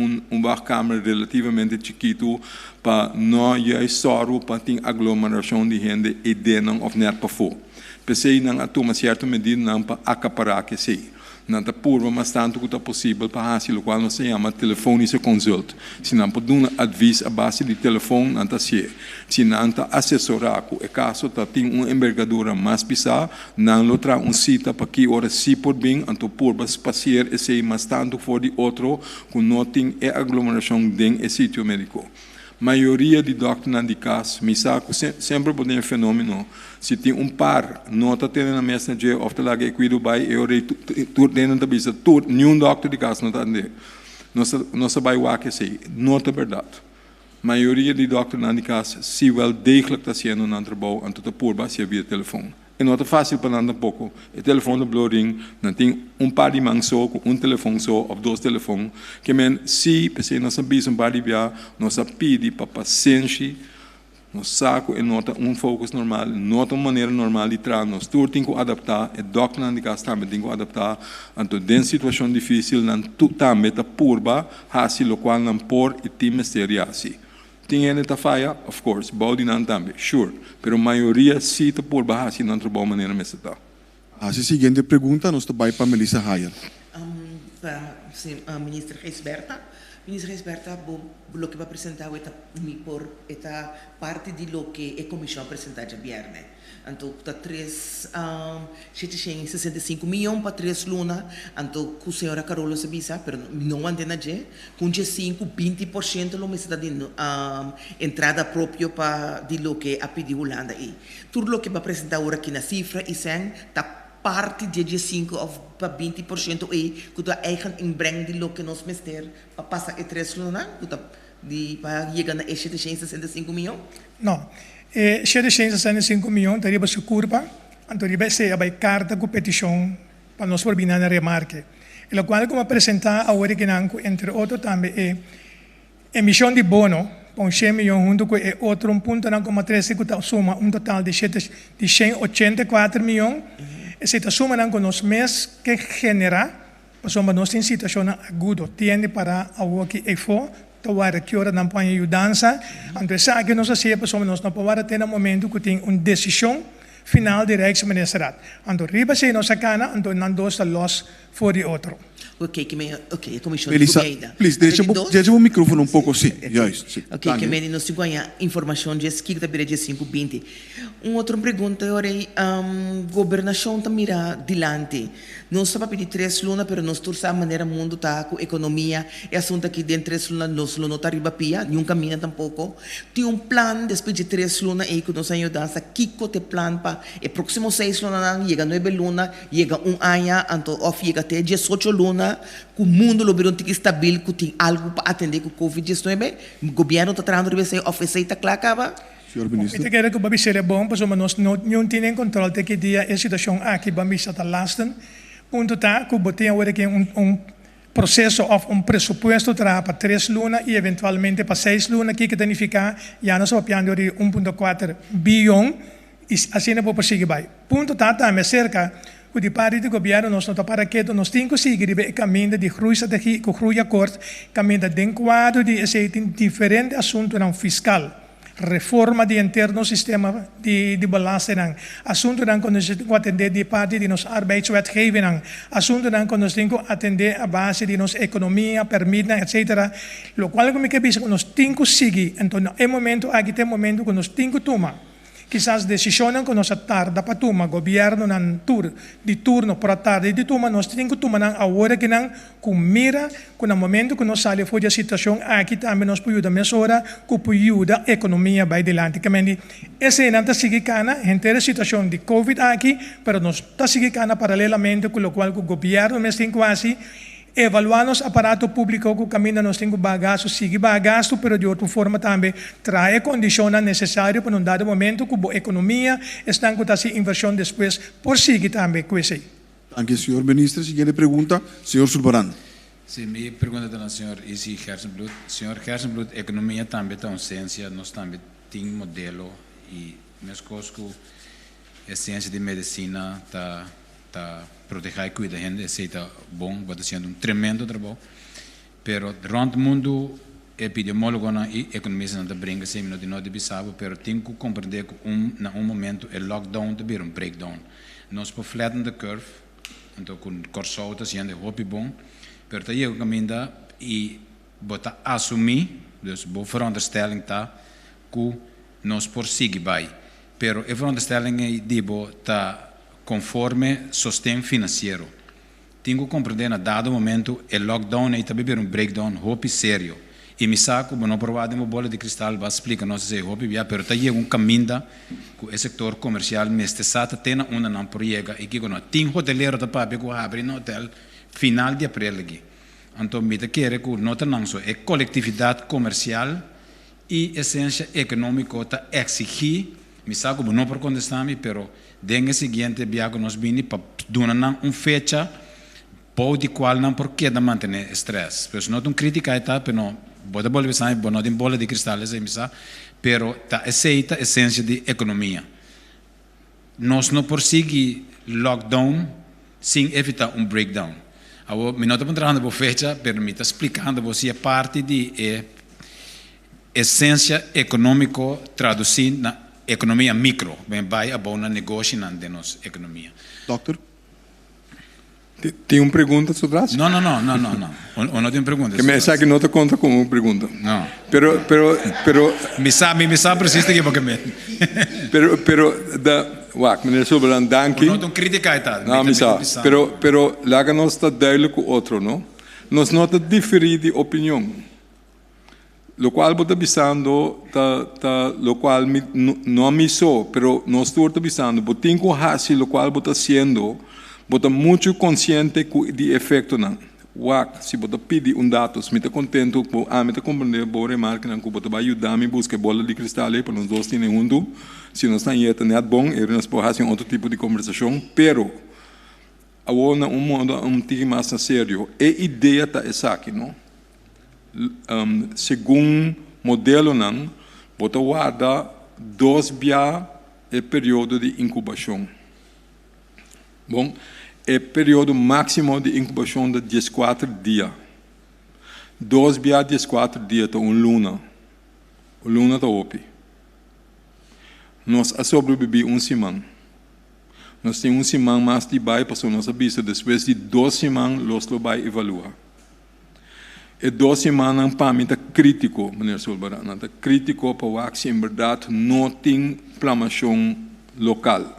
câmera relativamente chiquito para não juist só para ter aglomeração de gente e dentro of net para fora. Pensei não a tomar certa medida não para acaparar que sei. Não está purva, mas tanto que é possível para fazer o qual não se chama telefonische consult. Se não pode dar advies a base de telefone, não está se. Se não está assessorar, o caso está tem uma envergadura mais bizarra, não lo traz cita para que hora se por bem, então purva espaciar esse mas tanto for de outro, que não tem a aglomeração dentro do sítio médico. Maioria de doctores de caso, me saco sempre pode ter fenômeno. Se tem par, não está tendo na mesa de of the lag equido by eu tudo dentro da bisa, tudo nenhum doctor de caso não está dentro. Não se vai o que sei, não é verdade. Maioria de doctores de caso, se wel degelijk está sendo um trabalho, então está por baixo via telefone. E não é fácil para nada pouco. O telefone do ring, não tem par de mãos só, com telefone só, ou 2 telefones, que men se você não sabe par de via, nós pede para paciente, nós saco e nota focus normal, nota uma maneira normal de tratar, nós tudo tem que adaptar, e doctor de casa também tem que adaptar, então dentro de situação difícil, não tudo também está purba, assim o qual não por e tem mistério assim. Tem ele tá falha, of course, body não também, sure, pero a maioria sim está por baixo, não trabalha de maneira mais está. A seguinte pergunta, nós vai para Melissa Hayer. Ministra Geisberta. Ministra Geisberta, o que vai apresentar é parte de lo que a comissão apresentar de viernes. Então, está 765 milhões para 3 lunas. Então, com a senhora Carola Sabisa, mas não antena de, com 20% lo está dando entrada própria para de lo que a pedir Holanda aí. Tudo o que vai apresentar agora aqui na cifra e sem está parte de 5 para 20% aí, que está eigen inbreng de lo que nós mester para passar a 3 lunas, para chegar a 765 milhões? Não. 765 milhões, daria para sua curva, Então, ribe se abai carta com petição para nós por binar na remarque. E lo qual como apresentar a hora que nanco, entre outros também é emissão de bono, com 100 milhões junto com outro 1,3 que suma total de 184 milhões. Essa suma não com os meses que genera, passamos nós em situação aguda, tiende para algo que é for, tawara que ora não põe ajudança, então essa que nós fazemos, passamos nós não podemos ter no momento que tem uma decisão final de Rijksministeriat. Então riba se nossa cana, então não dois los for de outro. Ok, a comissão Melissa, de please, deixa o microfone um pouco assim. Ok, que me não se ganha informação de esquerda para de 520. Outra pergunta é governação tá mira dilante. Não só para pedir 3 lunas, pero nós torcer a maneira mundo tá com economia. É assunto que dentro 3 lunas nós não tá riba pia, nenhum caminho tampouco. Tem plan depois de 3 lunas e que nós ajudamos kiko te plan para o próximo 6 lunas chega 9 lunas, chega ano, então off chega até 18 lunas. Que o mundo lo virou estável, que tem algo para atender com o Covid-19, o governo está tratando de ser oferecer claro acaba. Senhor Ministro. Eu quero que o babi seja bom, porque nós não temos controle de que dia a situação aqui babi está lasten. Ponto tá, que o botem agora que processo of presupuesto para 3 lunas e eventualmente para 6 lunas, que significa já nós opiando de 1,4 bilhão e assim não pode seguir vai. Ponto tá também cerca o de parte do governo nós não está para que nós temos que seguir o caminho de groei com groei akkoord, caminho de enquadro de esse diferente assunto não fiscal, reforma de interno sistema de belasting, assunto não quando nós temos que atender de parte de nossa arbeidswetgeving, assunto não quando nós temos que atender a base de nossa economia, permita, etc. Lo qual como que bisa nós temos que seguir, então é momento aqui tem momento que nós temos que tomar. Quizás decisionan que nós tarda para tomar, governo nan de turno para tarde de tomar, nós temos que tomar a hora que não com mira, com o momento que nós saímos da situação aqui também nós podemos ajudar que podemos ajudar a economia vai adiante. Que essa não está seguindo cana, a situação de Covid aqui, mas nós está seguindo cana paralelamente com o qual o governo mesmo tem quase evaluar nos aparato público que caminha nós temos bagaço, sigue bagaço, pero de outra forma também traz condições necessárias para um dado momento que a economia está com essa inversão depois por seguir também com isso. Danke, senhor Ministro. Siguiente pergunta, senhor Sulbaran. Sim, minha pergunta é ao senhor Isi Hersenblut. Senhor Hersenblut, a economia também está em ciência, nós também temos modelo e nós conosco a ciência de medicina está proteger e cuidar da gente, isso está bom, está sendo tremendo trabalho. Pero durante o mundo, epidemiólogo e economista não brinca sem minutos de nós sabe, pero tem que compreender que em momento o lockdown de vir breakdown. Nós podemos flatten the curve, então com corso está sendo hobby bom, pero está chegando caminho e bota assumir, dus boa veronderstelling tá que nós por seguir vai. Pero a veronderstelling é dibo tá conforme sostém financeiro. Tenho que compreender na dado momento o lockdown e também um breakdown hope sério. E me saco, não provado uma bola de cristal, vai explicar nós se hope já, pero tá chegando caminho que o setor comercial mestre sata tem uma não proiega e que não tem hoteleiro da papi que abre no hotel final de abril aqui. Então me quer que nota não só é coletividade comercial e essência econômica tá exigir, me saco não por contestar-me, pero dengue seguinte viago nós vini para donar fecha pode qual não porque da manter estresse. Pois não tem crítica eta, pero não pode volver sai, não tem bola de cristal essa missa, pero tá aceita a essência de economia. Nós não prosseguir lockdown sem evitar breakdown. Agora, me não estou entrando por fecha, pero me está explicando você a parte de essência econômica traduzir na economia micro, bem vai a boa negócio de nossa economia. Doctor? Tem uma pergunta sobre isso? Não. Eu não tenho pergunta. Que me sabe que não te conta com uma pergunta. Não. Pero me sabe preciso que porque me. Pero da, meneer Sulbaran, dank eu. Não tenho crítica tá. Não, me sabe. Pero lá nós está duidelijk outro, não? Nós não está diferir de opinião. Lo qual bota bisando lo qual não me só, pero nós estou bisando, botinho hasi lo qual bota sendo, bota muito consciente de efeito não. Wak, se você pedir dados, me está contento, me está compreendendo, boa remarca, não que você vai ajudar me buscar bola de cristal para nós dois terem junto. Se nós estamos aí, não é bom, nós podemos fazer outro tipo de conversação, pero agora um tique mais sério. A ideia está essa aqui, não? Segundo modelo, não, você guarda 2 dias é período de incubação. Bom, é período máximo de incubação de 14 dias. 2 dias, 14 dias, está luna. O luna está open. Nós sobrevivemos semana. Nós temos semana mais de baixo, para nós avisa, depois de 2 semanas, nós vamos evaluar. E 2 semanas para mim está crítico, meneer Solbarana, está crítico para que em verdade não tem inflamação local.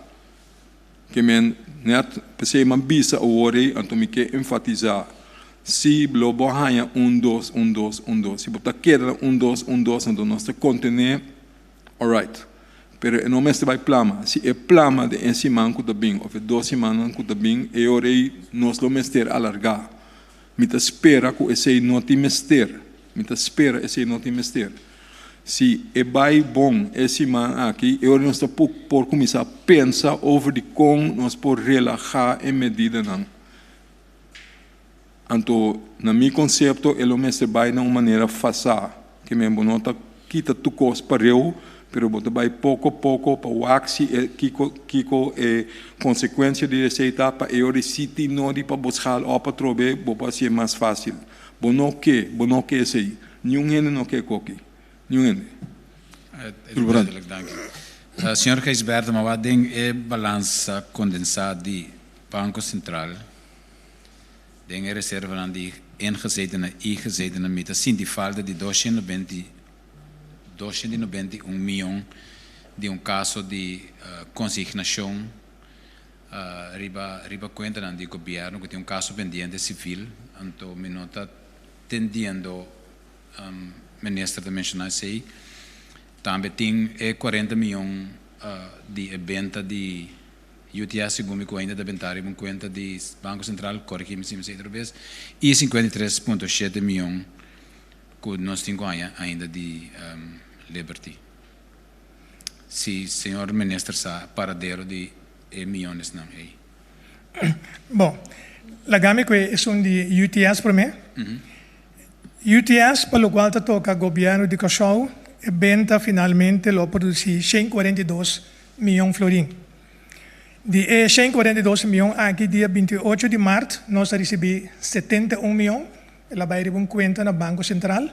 Que men net pensei man bisa ore então me quer enfatizar se blobo hanha 1 2 1 2 1 2 se botar queda 1 2 1 2 então nós te contener alright pero não me vai plama se é plama de esse manco da bem ou de 2 semanas que da bem e ore nós lo mester alargar me te espera que esse não te mester me te espera esse não te mester. Se é bom esse man aqui, eu não estou por começar a pensar sobre como nós podemos relaxar em medida não. Então, no meu conceito, ele mesmo vai de uma maneira fácil, que mesmo não está quita tu coisa para eu, pero você vai pouco a pouco para o axi, que é consequência de essa etapa, eu recite não de para buscar ou para trover, para ser mais fácil. Bom não que esse aí, nenhum gente não quer coque. Duidelijk, dank u. Senhor Gijsbergen, maar wat denk je balança condensada die Banco Central? Denk je reserve aan die ingezetene meta, sim die falta de 291 milhão de caso de consignação riba conta do governo que tem caso pendente civil, então me nota tendendo minister de mencionar isso também tem 40 milhões de venda de UTS segundo me ainda de inventário com conta de Banco Central corrigimos outra vez e 53,7 milhões que nós temos ainda de Liberty. Se senhor ministro sa paradeiro de milhões não é. Bom, la game que é de UTS para mim. UTS, pelo qual toca o governo de Cachau, e venda finalmente lo produzi 142 milhões florim. De 142 milhões aqui dia 28 de março, nós recebemos 71 milhões, ela vai receber conta no Banco Central,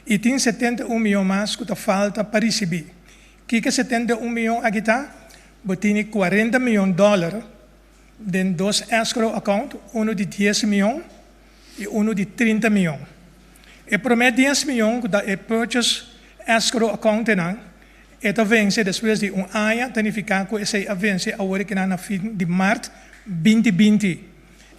e tem 71 milhões mais que falta para receber. Que 71 milhões aqui está? Tem 40 milhões de dólares de 2 escrow account, um de 10 milhões e um de 30 milhões. E promete 10 milhões da purchase escrow account e vence depois de ano, significa que esse vence agora que na fim de março 2020.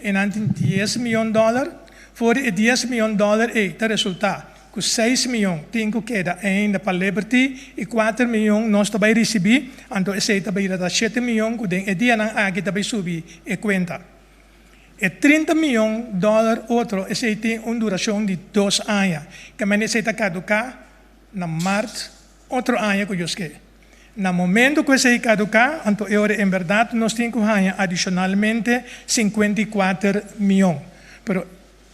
E não tem 10 milhões de dólares, for 10 milhões de dólares e o resultado que 6 milhões tem que queda ainda para Liberty e 4 milhões nós também receber, então esse também dá 7 milhões que tem dia na aqui também subir e conta. E 30 milhões de dólares outro, esse tem uma duração de 2 anos. Que mas esse está caducar na março, outro ano que eu esqueci. No momento que esse caducar, então em verdade nós temos que ganhar adicionalmente 54 milhões. Pero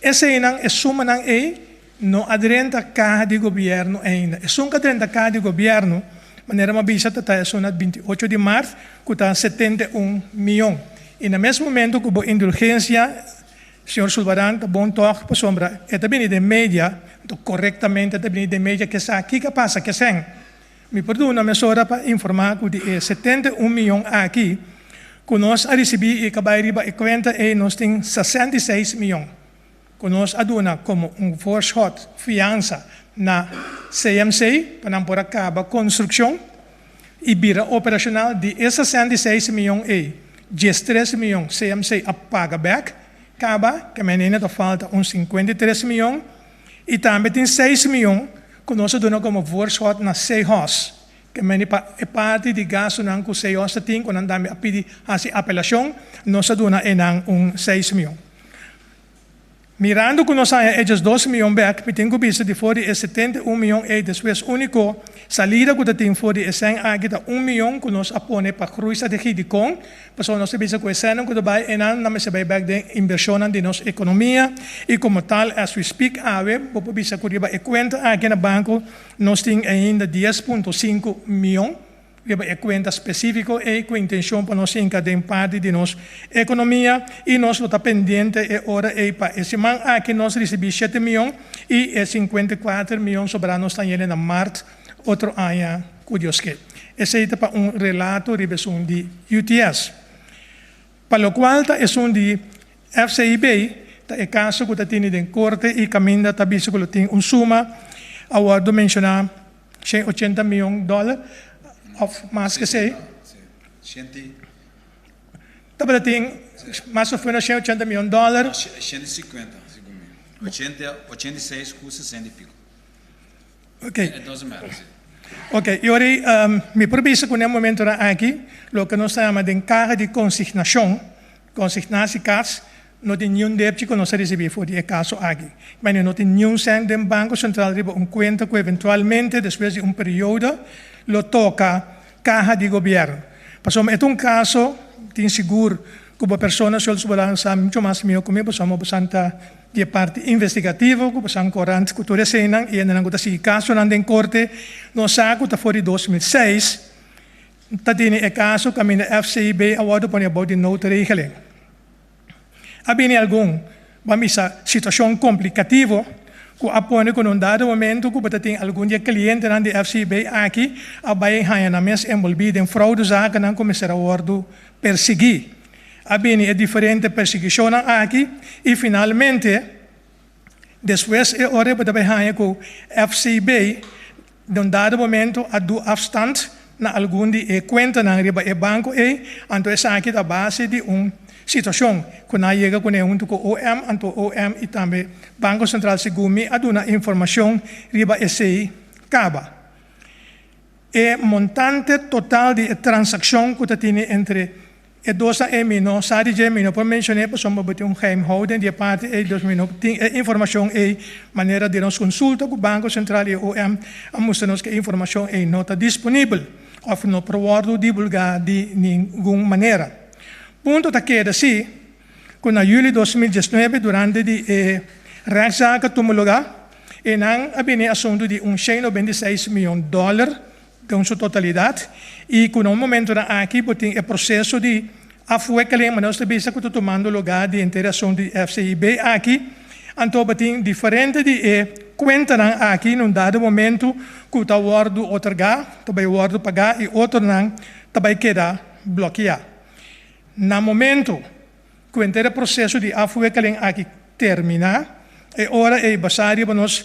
esse não é suma não não adrenta carga de governo ainda. É só que adrenta carga de governo, maneira uma bisa está na 28 de março, que está 71 milhões. E no mesmo momento que a indulgência, senhor Sulbaran, está bom toque para sombra, é também de média, corretamente também de média que está aqui que passa, que sem. Me perdona, mas só para informar que de 71 milhões aqui, que nós recebemos e acabar de conta e nós temos 66 milhões. Que nós aduna como force hot fiança na CMC, para não por acabar construção, e vira operacional de 66 milhões e 13 milhões CMC a paga back, acaba, que a menina falta uns 53 milhões, e também tem 6 milhões que nós aduna como force hot na CEHOS, que é parte de gasto que o CEHOS tem, quando andamos a pedir a apelação, nós aduna em 6 milhões. Mirando que nós temos 12 milhões back, me tenho visto de fora é 71 milhões e depois único salida que tem fora é 100 aqui da 1 milhão que nós apone para cruz de Hidicon, para nós bisa com esse ano que vai e não me se vai back de inversão de nossa economia e como tal as we speak ave, vou bisa que riba e conta aqui na banco nós temos ainda 10.5 milhões é conta específico e com intenção para nós encadear parte de nossa economia e nós está pendente e hora e para esse mês aqui nós recebemos 7 milhões e 54 milhões sobrando nós estamos na março outro ano curioso que esse é para relato revisão de UTS para o qual é de FCIB é caso que tem em corte e caminho está visto que tem suma aguardo mencionar $180 milhões of mais que sei. Também tem mais ou menos $180 milhões. 150, segundo 86 com 60 e pico. Ok. It doesn't matter. Ok, e ora, me proviso que no momento aqui, o que nós chamamos de carga de consignação, consignação cash, não tem nenhum débito que nós recebemos por esse caso aqui. Mas não tem nenhum cento do Banco Central de conta que eventualmente, depois de período, lo toca caja de governo. Passamos é caso, tem seguro que a pessoa se sabe muito mais melhor comigo, passamos bastante de parte investigativa, que passamos corrente que toda cena e ainda não tem caso não tem corte, nós saco tá fora de 2006, tá tem é caso que a FCIB award para about de nota regeling. Havia algum, vamos a situação complicativa que apone que num dado momento que você tem algum cliente na FCB aqui, a baia ganha na mesa envolvida em fraude zaga não começar a ordo perseguir. A bem é diferente perseguição aqui e finalmente depois é hora para ganhar que FCB num dado momento a do afstand na algum de conta na riba e banco e então essa aqui da base de situação que não chega com junto com o OM, então o OM e também Banco Central Segumi a dar informação riba esse caba. E montante total de transação que tem entre e dois mino, sabe de mino, por mencionar, por exemplo, tem geheimhouding de parte e dos mino, tem informação e maneira de nos consulta com o Banco Central e o OM, a mostrar que a informação é não está disponível, ou não pode divulgar de nenhuma maneira. Ponto da queda sim, quando em julho de 2019, durante a rechtszaak tomou lugar, e não havia assunto de $126 milhões com sua totalidade, e com um momento aqui, tem o processo de afuecaling, mas nós também estamos tomando lugar de interação de FCIB aqui, então tem diferente de conta aqui, num dado momento, que está o ordo otorgar, também o ordo pagar, e outro não, também queda bloquear. No momento que o inteiro processo de afuecaling aqui terminar, é hora de basar para nós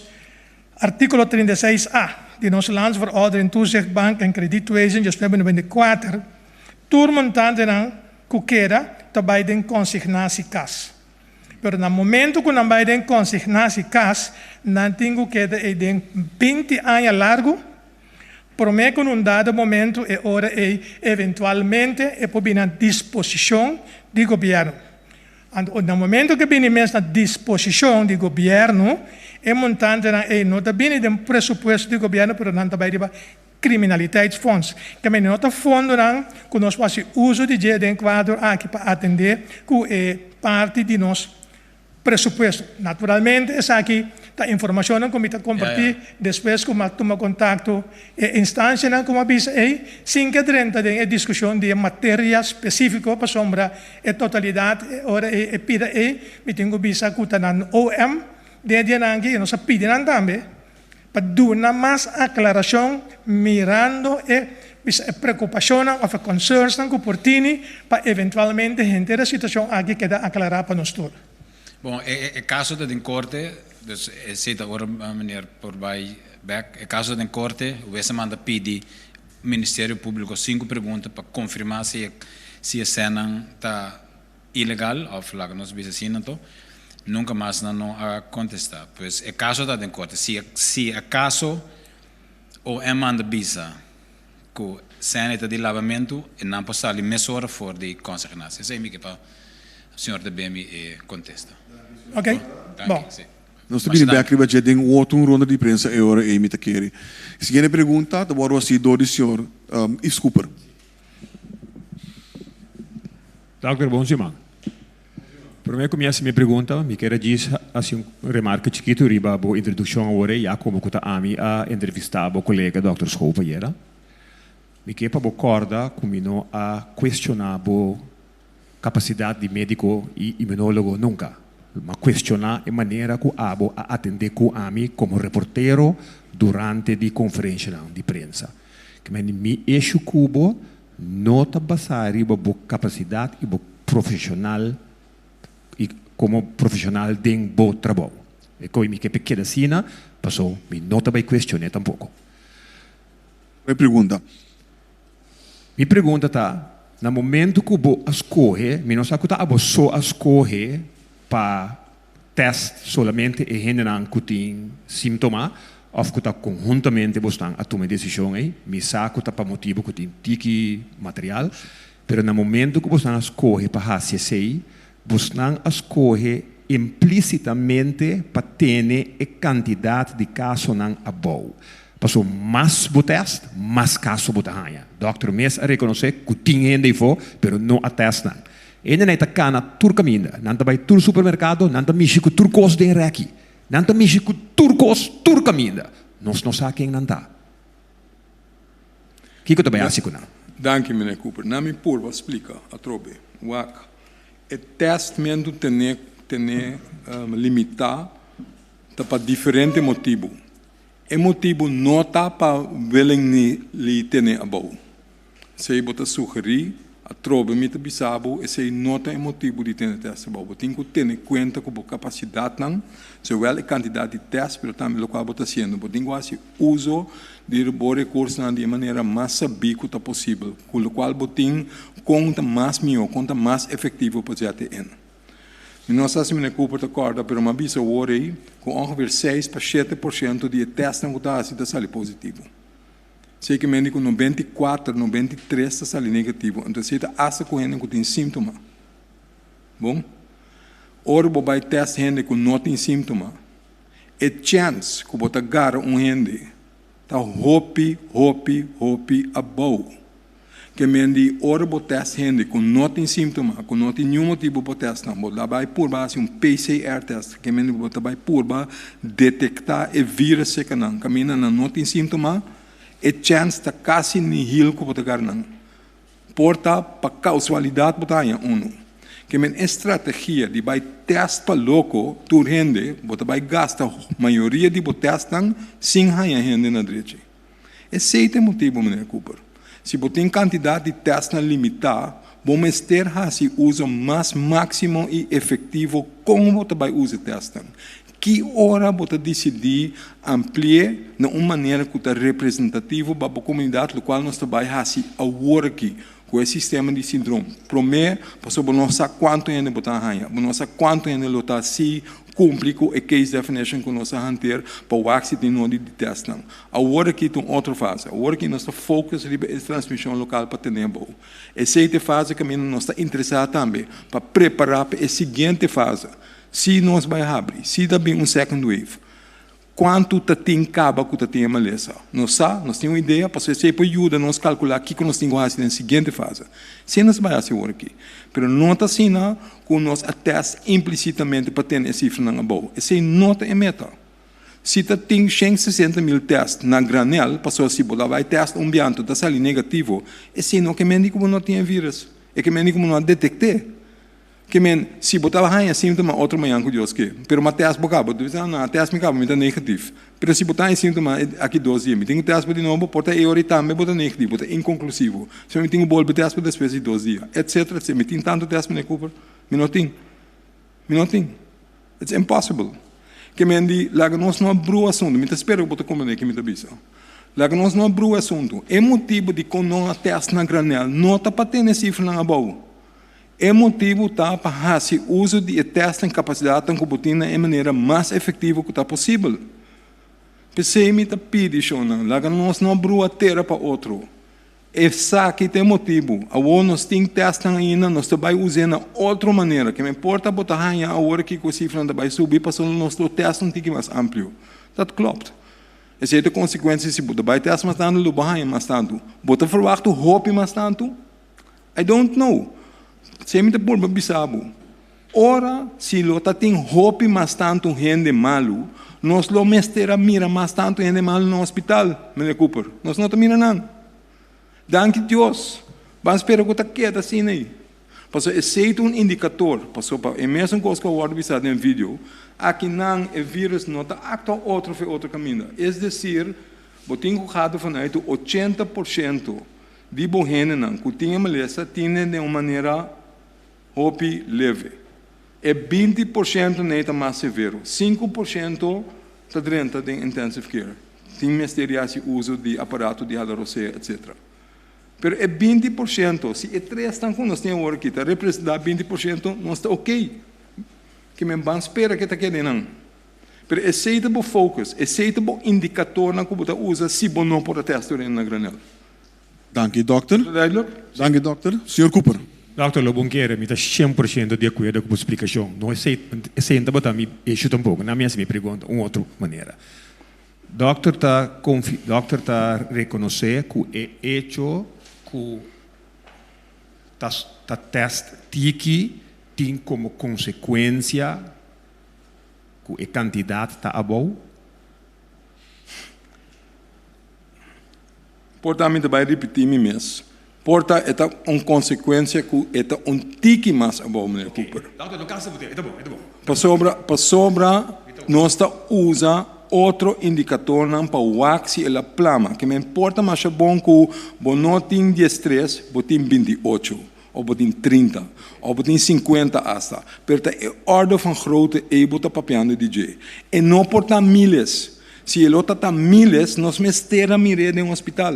artículo 36A de nosso Landsverordening Toezicht Bank en Kredietwezen, just 94, turmontante não que queda também de consignatie kas. Pero no momento que não vai de consignatie kas, não tenho que de 20 anos largo. Por mim, com dado momento, é hora de, eventualmente, pôr à disposição do governo. No momento que vem à disposição do governo, é montante não está bem de pressuposto do governo, mas não está bem de criminaliteitsfonds. Que não está fundo que nós fazemos uso de quadro aqui para atender que é parte de nosso pressuposto. Naturalmente, essa aqui a informação que me compartilhar depois que toma contato e instância como avisa sem que dentro de discussão de matéria específica para sombra a totalidade ora e pida me tenho visa que na OM de dianangi nós pedimos também para dar mais aclaração mirando a preocupação ou concerns que portini para eventualmente gente da situação aqui queda aclarar para nós todos. Bom, é caso de corte, dus zit agora meneer Porbay back. É caso de corte, o essa manda pedir Ministério Público 5 perguntas para confirmar se a cena está ilegal ou lá que nós vimos nunca mais não a contestar. Pois é caso de corte. Se acaso o manda visa que cena de lavamento e não pode sair mesura fora de consignação. Isso é o que o senhor da BMI contesta. Ok. Bom, Nós estamos bem aqui para ter outra ronda de imprensa e hora e mita querer. Seguinte pergunta, da boa assim do senhor Cooper. Dr. bom semana. Primeiro começa minha pergunta, me quero dizer assim remarca chiquito riba a introdução agora já como que a entrevistar o colega Dr. Schopa era. Me quero para corda comigo a questionar a capacidade de médico e imunólogo nunca. Mas questionar a maneira que a atender com a mim como reportero durante a conferência de prensa. Que me eixo cubo nota basari a capacidade e profissional e como profissional de bom trabalho. E como me que pequena sina, passou me nota vai questionar tampouco. Minha pergunta. Minha pergunta tá, no momento que eu escolhe, me não sabe que eu só escolhe para teste solamente e generar que tem sintoma, ou que está conjuntamente buscando a tomar decisão aí, me sabe que para motivo que tem tiki material, pero no momento que você escolhe para fazer isso, você escolhe implicitamente para ter a quantidade de casos não abou. Passou mais o teste, mais casos você ganha. Doutor mesmo reconhece que tem ainda for, pero não a teste não. Ainda não está cana tur caminho, não está vai tur supermercado, não está mexer com tur cos de reki, não está mexer com tur cos tur caminho. Nós não sabemos quem não está. O que eu estou bem assim com não? Danke, meneer Cooper. Na minha purva explica a trobe. O testamento tem limitar para diferente motivo. O motivo não está para verem lhe ter a boa. Se você sugerir a trobe me bisabo, esse não tem motivo de ter teste boa. Tem que ter em conta com a capacidade não, zowel a quantidade de teste, mas também o que você está fazendo. Tem que uso de recursos de maneira mais sabida que possível, com o qual você conta mais melhor, conta mais efetivo para você ter. Nós estamos em Cooper de corda, mas uma vez hoje, com ongeveer 6 para 7% de testes que está sendo positivo. Sei que médico 94, 93 está sendo negativo, então você está acha com que tem sintoma. Bom? Ora, você vai testar gente que não tem sintoma. A chance que você agarra gente está hopi above. Que mendi ora botas gente com não tem sintoma, com não tem nenhum motivo para testar, você vai por base PCR test, que mendi você vai por base detectar o vírus que não, caminha não tem sintoma, a chance está quase nihil que você não. Porta para causalidade você aí que men estratégia de vai testar para louco, tur gente, você vai gastar a maioria de testam sem ganhar gente na direita. Esse é o motivo, meneer Cooper. Se você tem quantidade de testes limitada, vamos ter esse uso mais máximo e efetivo como você vai usar testes. Que hora você decidir ampliar de uma maneira que é representativa para a comunidade, no qual nós trabalhamos agora aqui, com esse sistema de síndrome. Primeiro, para nós saber quanto ainda você ganha, nós saber quanto ainda você se cumpre com a case definition que nós vamos ter para o accidente de teste. Agora aqui tem outra fase. Agora aqui nós estamos focados na transmissão local para ter boa. Essa é a fase que nós estamos interessados também para preparar para a seguinte fase. Se nós vamos abrir, se também second wave, quanto tem caba que tem a maleza? Nós temos uma ideia, para você ajuda nós calcular o que nós temos que fazer na seguinte fase. Se nós vamos fazer agora aqui, mas não está assim, que nós atesta implicitamente para ter essa cifra na boa. Essa não é meta. Se você tem 160.000 testes na granel, passou se você vai testar ambiente, está saindo negativo, esse não é que médico não tem vírus, é que médico não detecta. Que se botar ganha sintoma outro manhã com Deus que, pero uma teste bocaba, tu diz não, teste me acaba me dá negativo. Pero se botar sintoma aqui 12 dias, me tenho teste de novo, porta e hora também botar negativo, botar inconclusivo. Se me tenho bol teste para depois de 12 dias, etc. Se me tem tanto teste me Cooper, me não tem. It's impossible. Que me andi, lá nós não abrimos assunto, me espero botar como que me tabisa. Lá nós não abrimos assunto. É motivo de quando não teste na granel, não está para ter cifra na boa. É motivo para fazer uso de testes em capacidade de computina de maneira mais efetiva que está possível. Pensei me pedi isso, lá nós não abrimos a terra para outro. Essa aqui tem motivo. Agora nós temos testar ainda, nós estamos usando outra maneira. Que me importa botar a hora que a cifra vai subir, para nós testar um pouquinho mais amplo. Dat klopt. Essa é a consequência se você vai testar mais tanto, do barra mais tanto. Bota verwacht o hope mais tanto? I don't know. Se me por babisabo. Ora, se lota tem hope mais tanto gente malo, nós lo mestera mira mais tanto gente malo no hospital, Mele Cooper. Nós não mira nada. Danke Deus. Vamos esperar que está quieta assim aí. Passou, esse é um indicador. Passou para a mesma coisa que eu vou visar no vídeo. Aqui não é vírus, não está acto outro caminho. É decir, eu tenho gehad vanuit 80% de bohenen que tinha malesa tinha de uma maneira hopi leve. É 20% não é mais severo. 5% está dentro de intensive care. Tem misteriasse uso de aparato de alarose, etc. Pero é 20%. Se é 3 estão com nós tem hora que está representar 20%, nós está ok. Que me van espera que está querendo. Pero é seitable focus, é seitable indicador na que você usa se você não pode testar na granel. Dank u, dokter. Duidelijk? Dank u, dokter. Senhor Cooper. Dr. Lobonqueira, me está 100% de acordo com a explicação. Não é sempre botar me chuta um pouco. Na minha me pergunta uma outra maneira. Doctor está reconhecer que é hecho que tá teste tiki tem como consequência que a quantidade está abou. Portanto, vai repetir me mesmo. Porta é uma consequência que é um tique mais abou, meneer Cooper. Doctor, no caso é bom. Para sobra, nós usa outro indicador para o axi e a plama, que me importa mais bom que você não tem 13, você tem 28, ou você tem 30, ou você tem 50 hasta. Mas é ordem van grootte e você está papiando DJ. E não porta miles. Se ele está miles, nós mestera mire de hospital.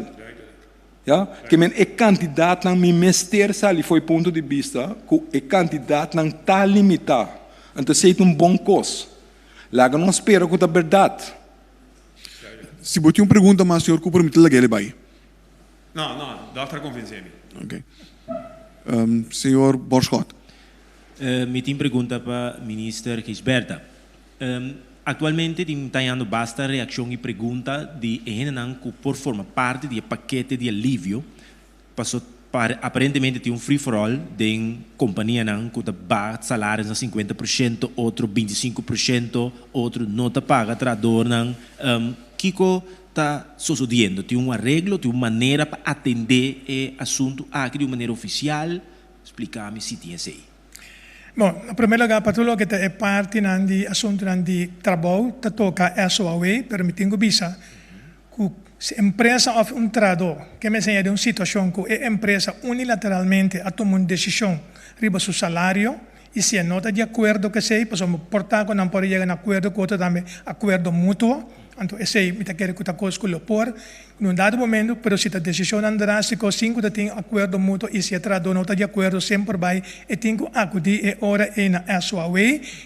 Ja? Que men é quantidade não me mester sali foi ponto de vista que é quantidade não está limitada. Então é bom coisa. Lá não espera que é verdade. Se você tem uma pergunta, mas senhor Cooper, me tela ele vai. Não, doutor convence-me. Ok. Senhor Borschot. Me tem pergunta para o ministro Gisberta. Atualmente estamos tendo basta reação e pergunta de Ehenan que por forma parte do paquete de alívio, passou aparentemente tem free for all de companhia que dá salários a 50%, outro 25%, outro não está paga trador Kiko está sucedendo, tem um arreglo, tem uma maneira para atender o assunto aqui de uma maneira oficial. Explica-me se tem isso aí. Bom, em primeiro lugar, para tudo que é parte do assunto de trabalho, que toca a SOAW, permitindo visa, que se a empresa of um trador, que me enseña de uma situação que a empresa unilateralmente a tomar uma decisão riba seu salário, e se não está de acordo que sei, podemos portar quando não pode chegar a acordo, que outro também acordo mútuo. Então, esse aí, me quer que a coisa que por num dado momento, pero se a decisão andará, se com 5 tem acordo mútuo e se a trador não está de acordo, sempre vai e tem que acudir e ora e na SOAW,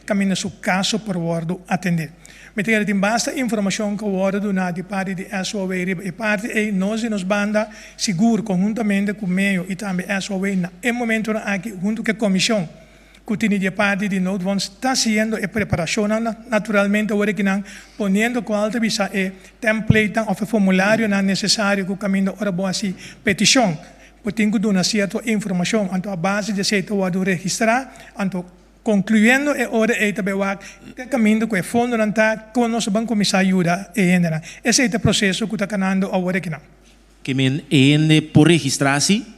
caminha seu caso por word atender. Me quer que basta informação que o word do de parte de SOAW e parte e nos banda seguro conjuntamente com o meio e também SOAW na momento aqui junto com a comissão. Que de parte de nós vamos estar fazendo a preparação naturalmente agora que não ponendo qual visa e template ou formulário não necessário que o caminho ora boa assim petição porque tem que dar uma certa informação então a base de certo o registrar então concluindo e ora é também o caminho que o fundo não está com nosso banco comissário ajuda e ainda esse é o processo que está canando agora que não que men ainda por registrar-se.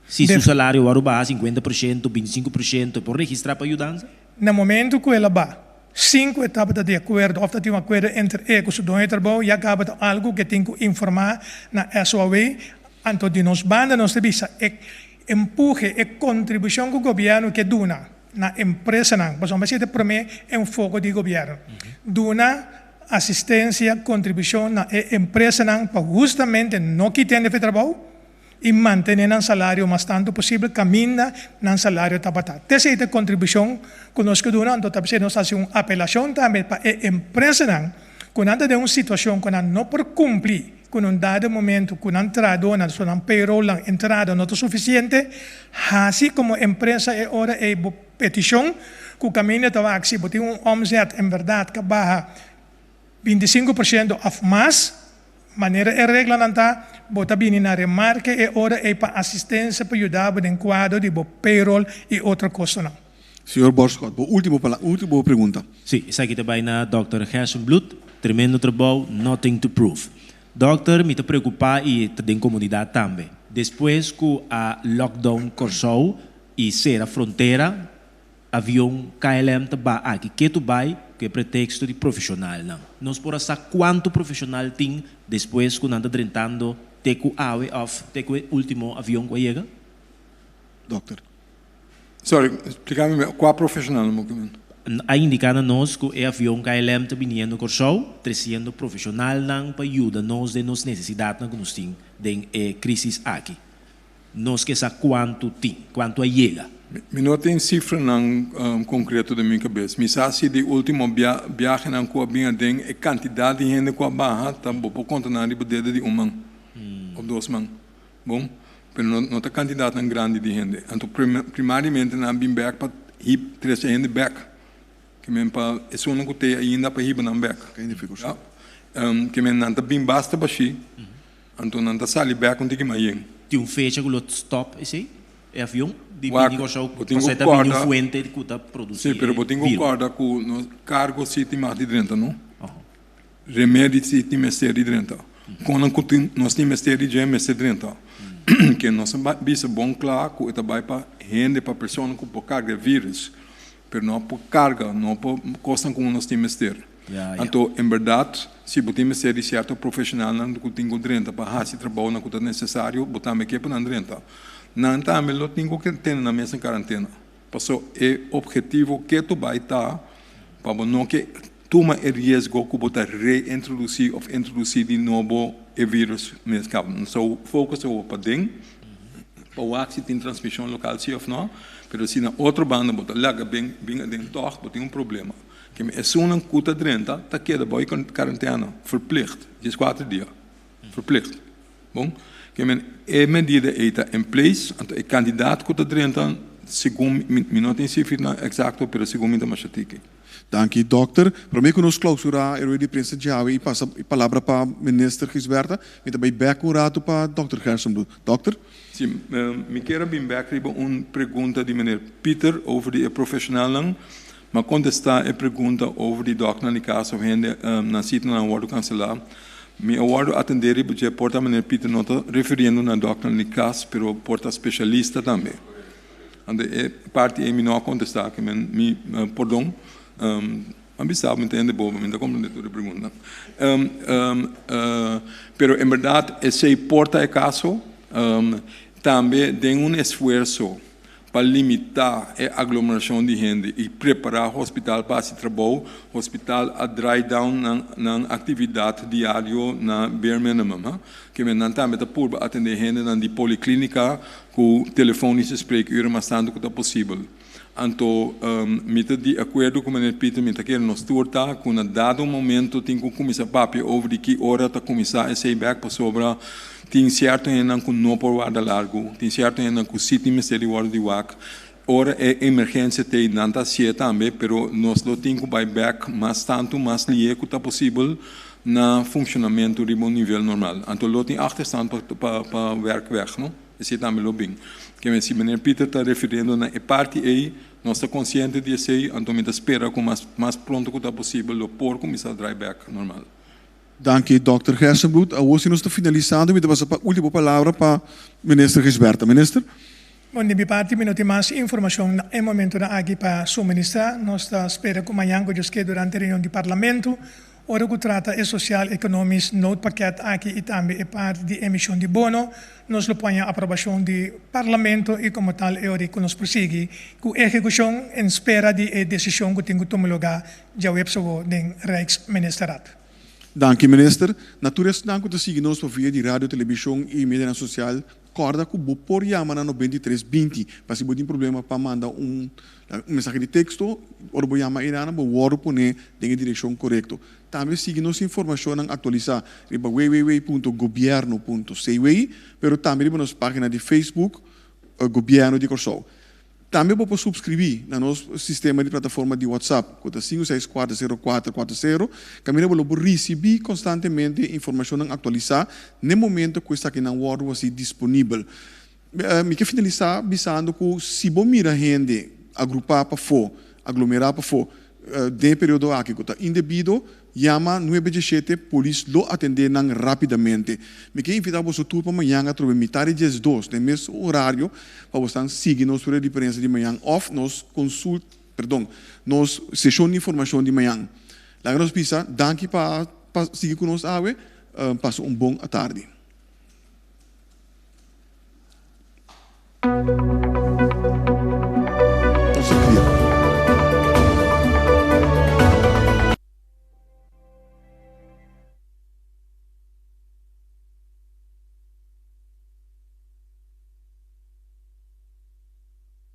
Se seu salário vai 50%, 25%, por registrar para ajudar? No momento que ela vai, 5 etapas de acordo, ou tem um acordo entre eles, dono e trabalho, e acaba algo que tem que informar na SOAW, então de nos banda, nós temos empurre e contribuição que o governo que dona na empresa, não, mas vamos dizer, para mim, é um foco do governo. Dona assistência, contribuição na empresa, não, para justamente não quitar de trabalho, e manter um salário mais tanto possível, caminha no salário tabata. Essa contribuição que nós damos, então também nós fazemos uma apelação também para a empresa, quando anda de uma situação que não por cumprir com um dado momento, com a entrada, na payroll, a entrada não é suficiente, assim como a empresa é hora é petição, que o caminho estava se botar omzet, em verdade, que barra 25% of mais, maneira é regra não está, bota bem na remarca, é hora é para assistência, para ajudar no quadro de payroll e outra coisa não. Senhor Borscott, última pergunta. Sim, isso aqui também na Dr. Hersenblut, tremendo trabalho, nothing to prove. Doctor, me preocupa e tem comunidade também. Depois que a lockdown começou e ser a fronteira, avião KLM também aqui, que tu vai, que é pretexto de profissional não. Nós por saber quanto profissional tem depois que anda tentando ter o último avião que chega? Doctor. Sorry, explica-me qual profissional no momento. A indicar a nós que o avião KLM está vindo com show, trazendo profissional não para ajudar nós de nossa necessidade que nós temos de crise aqui. Nós que saber quanto tem, quanto chega. Eu não tenho cifra concreta da minha cabeça. Mas se de último viagem não com a minha den a quantidade de gente com a barra também por conta na liberdade de man ou dois man. Bom, mas não está quantidade tão grande de gente. Então primariamente na bem back para ir trazer gente back. Que men para isso não tem ainda para ir na back. Que men não está bem basta para si. Então não está sali back onde que mais. Tem fecha que o stop esse é avião de bingo show você está vindo fuente de que produzir. Sim, pero botinho concorda com no cargo se tem mais de 30, não? Remédio se tem mais de 30. Quando nós temos mais de 30. Que nós bisa bom claro que está vai para rende para pessoa que por carga vírus, pero não por carga, não por costa como nós temos ter. Então, em verdade, se botamos ser certo profissional não que tem 30 para fazer trabalho não que é necessário, botamos aqui para 30. Não tá, mas não tem que ter na mesma quarentena. Passou é objetivo que tu vai estar para não que toma o risco que botar reintroduzir ou introduzir de novo o vírus mesmo. So focus para dentro, para o se tem transmissão local sim ou não, mas se na outra banda botar larga bem dentro toch, botar problema. Que é só uma cuta 30, tá queda boy com quarentena, verplicht, 4 dias, verplicht. Bom? Que a medida está em place, então o candidato que está dentro, segundo, não tem cifra exata, mas segundo a machatique. Dank u, dokter. Para mim, que nós clausurar a de prensa de Javi e passa a palavra para o ministro Gisberta, e também back um rato para o Dr. Hersenblut. Dokter? Sim, me quero bem back uma pergunta de meneer Peter over o profissional, mas contestar a pergunta over o doctor no caso, na cita na acordo cancelar. Me acordo atender e porque porta meneer Peter não está referindo na doctor no caso, pero porta especialista também. Ande parte é me não contestar que me perdão. Ambisado entende bobo, me dá compreender a pergunta. Pero em verdade esse porta é caso também tem esforço para limitar a aglomeração de gente e preparar o hospital para esse trabalho, o hospital a dry down na atividade diária na bare minimum, que não também por atender gente na de policlínica com telefone se spreekuren mas tanto que é possível. Então, me de acordo com o meneer Peter, me quer nos torta com um dado momento tem que começar papi over de que hora está começar esse back para sobra tem certo ainda com não por guarda largo, tem certo ainda com sítio mistério guarda de WAC. Ora é emergência tem nanta se também, pero nós lo tem que back mais tanto mais liego está possível na funcionamento de bom nível normal. Então, lo tem achterstand para werk weg, não? Esse também lo bem. Que se o meneer Peter está referindo na parte aí, nós estamos conscientes disso aí, então me espera com mais pronto que está possível, o por começar a dry back normal. Dank u, Dr. Hersenblut. Hoje nós estamos finalizando, me dá a última palavra para o ministro Gisberta. Ministro? Bom, de minha parte, não tem mais informação no momento aqui para suministrar. Nós esperamos que amanhã, que durante a reunião do Parlamento, ora que trata é social, econômico, note paquete aqui e também é parte de emissão de bono, nós põe a aprovação do Parlamento e como tal é hora que nós prosseguir com a execução em espera de decisão que tem que tomar lugar já website do Rijksministeriaat. Dank u, minister. Natuurlijk dank u te zien ons via die radio, televisão e mídia social. Corda que o por chamar no 2320, para se botar problema para mandar mensagem de texto, ou chamar irá, o word pone em direção correta. Também siga nossa informação atualizar riba www.governo.cw, pero também riba nossa página de Facebook, Governo de Corsol. Também pode subscrever no nosso sistema de plataforma de WhatsApp, que é 5640440, que você pode receber constantemente informação atualizar no momento que está aqui na Word vai disponível. Me quero finalizar dizendo que se você mira gente agrupar para fora, aglomerar para fora, de período aqui que está indebido, chama 917, polícia lo atender rapidamente. Me quero invitar você tudo para amanhã a trocar metade de 2, no mesmo horário, para você seguir nossa diferença de manhã, ou nos sessão de informação de manhã. Lá nos pisa, danke para seguir conosco, passa bom tarde.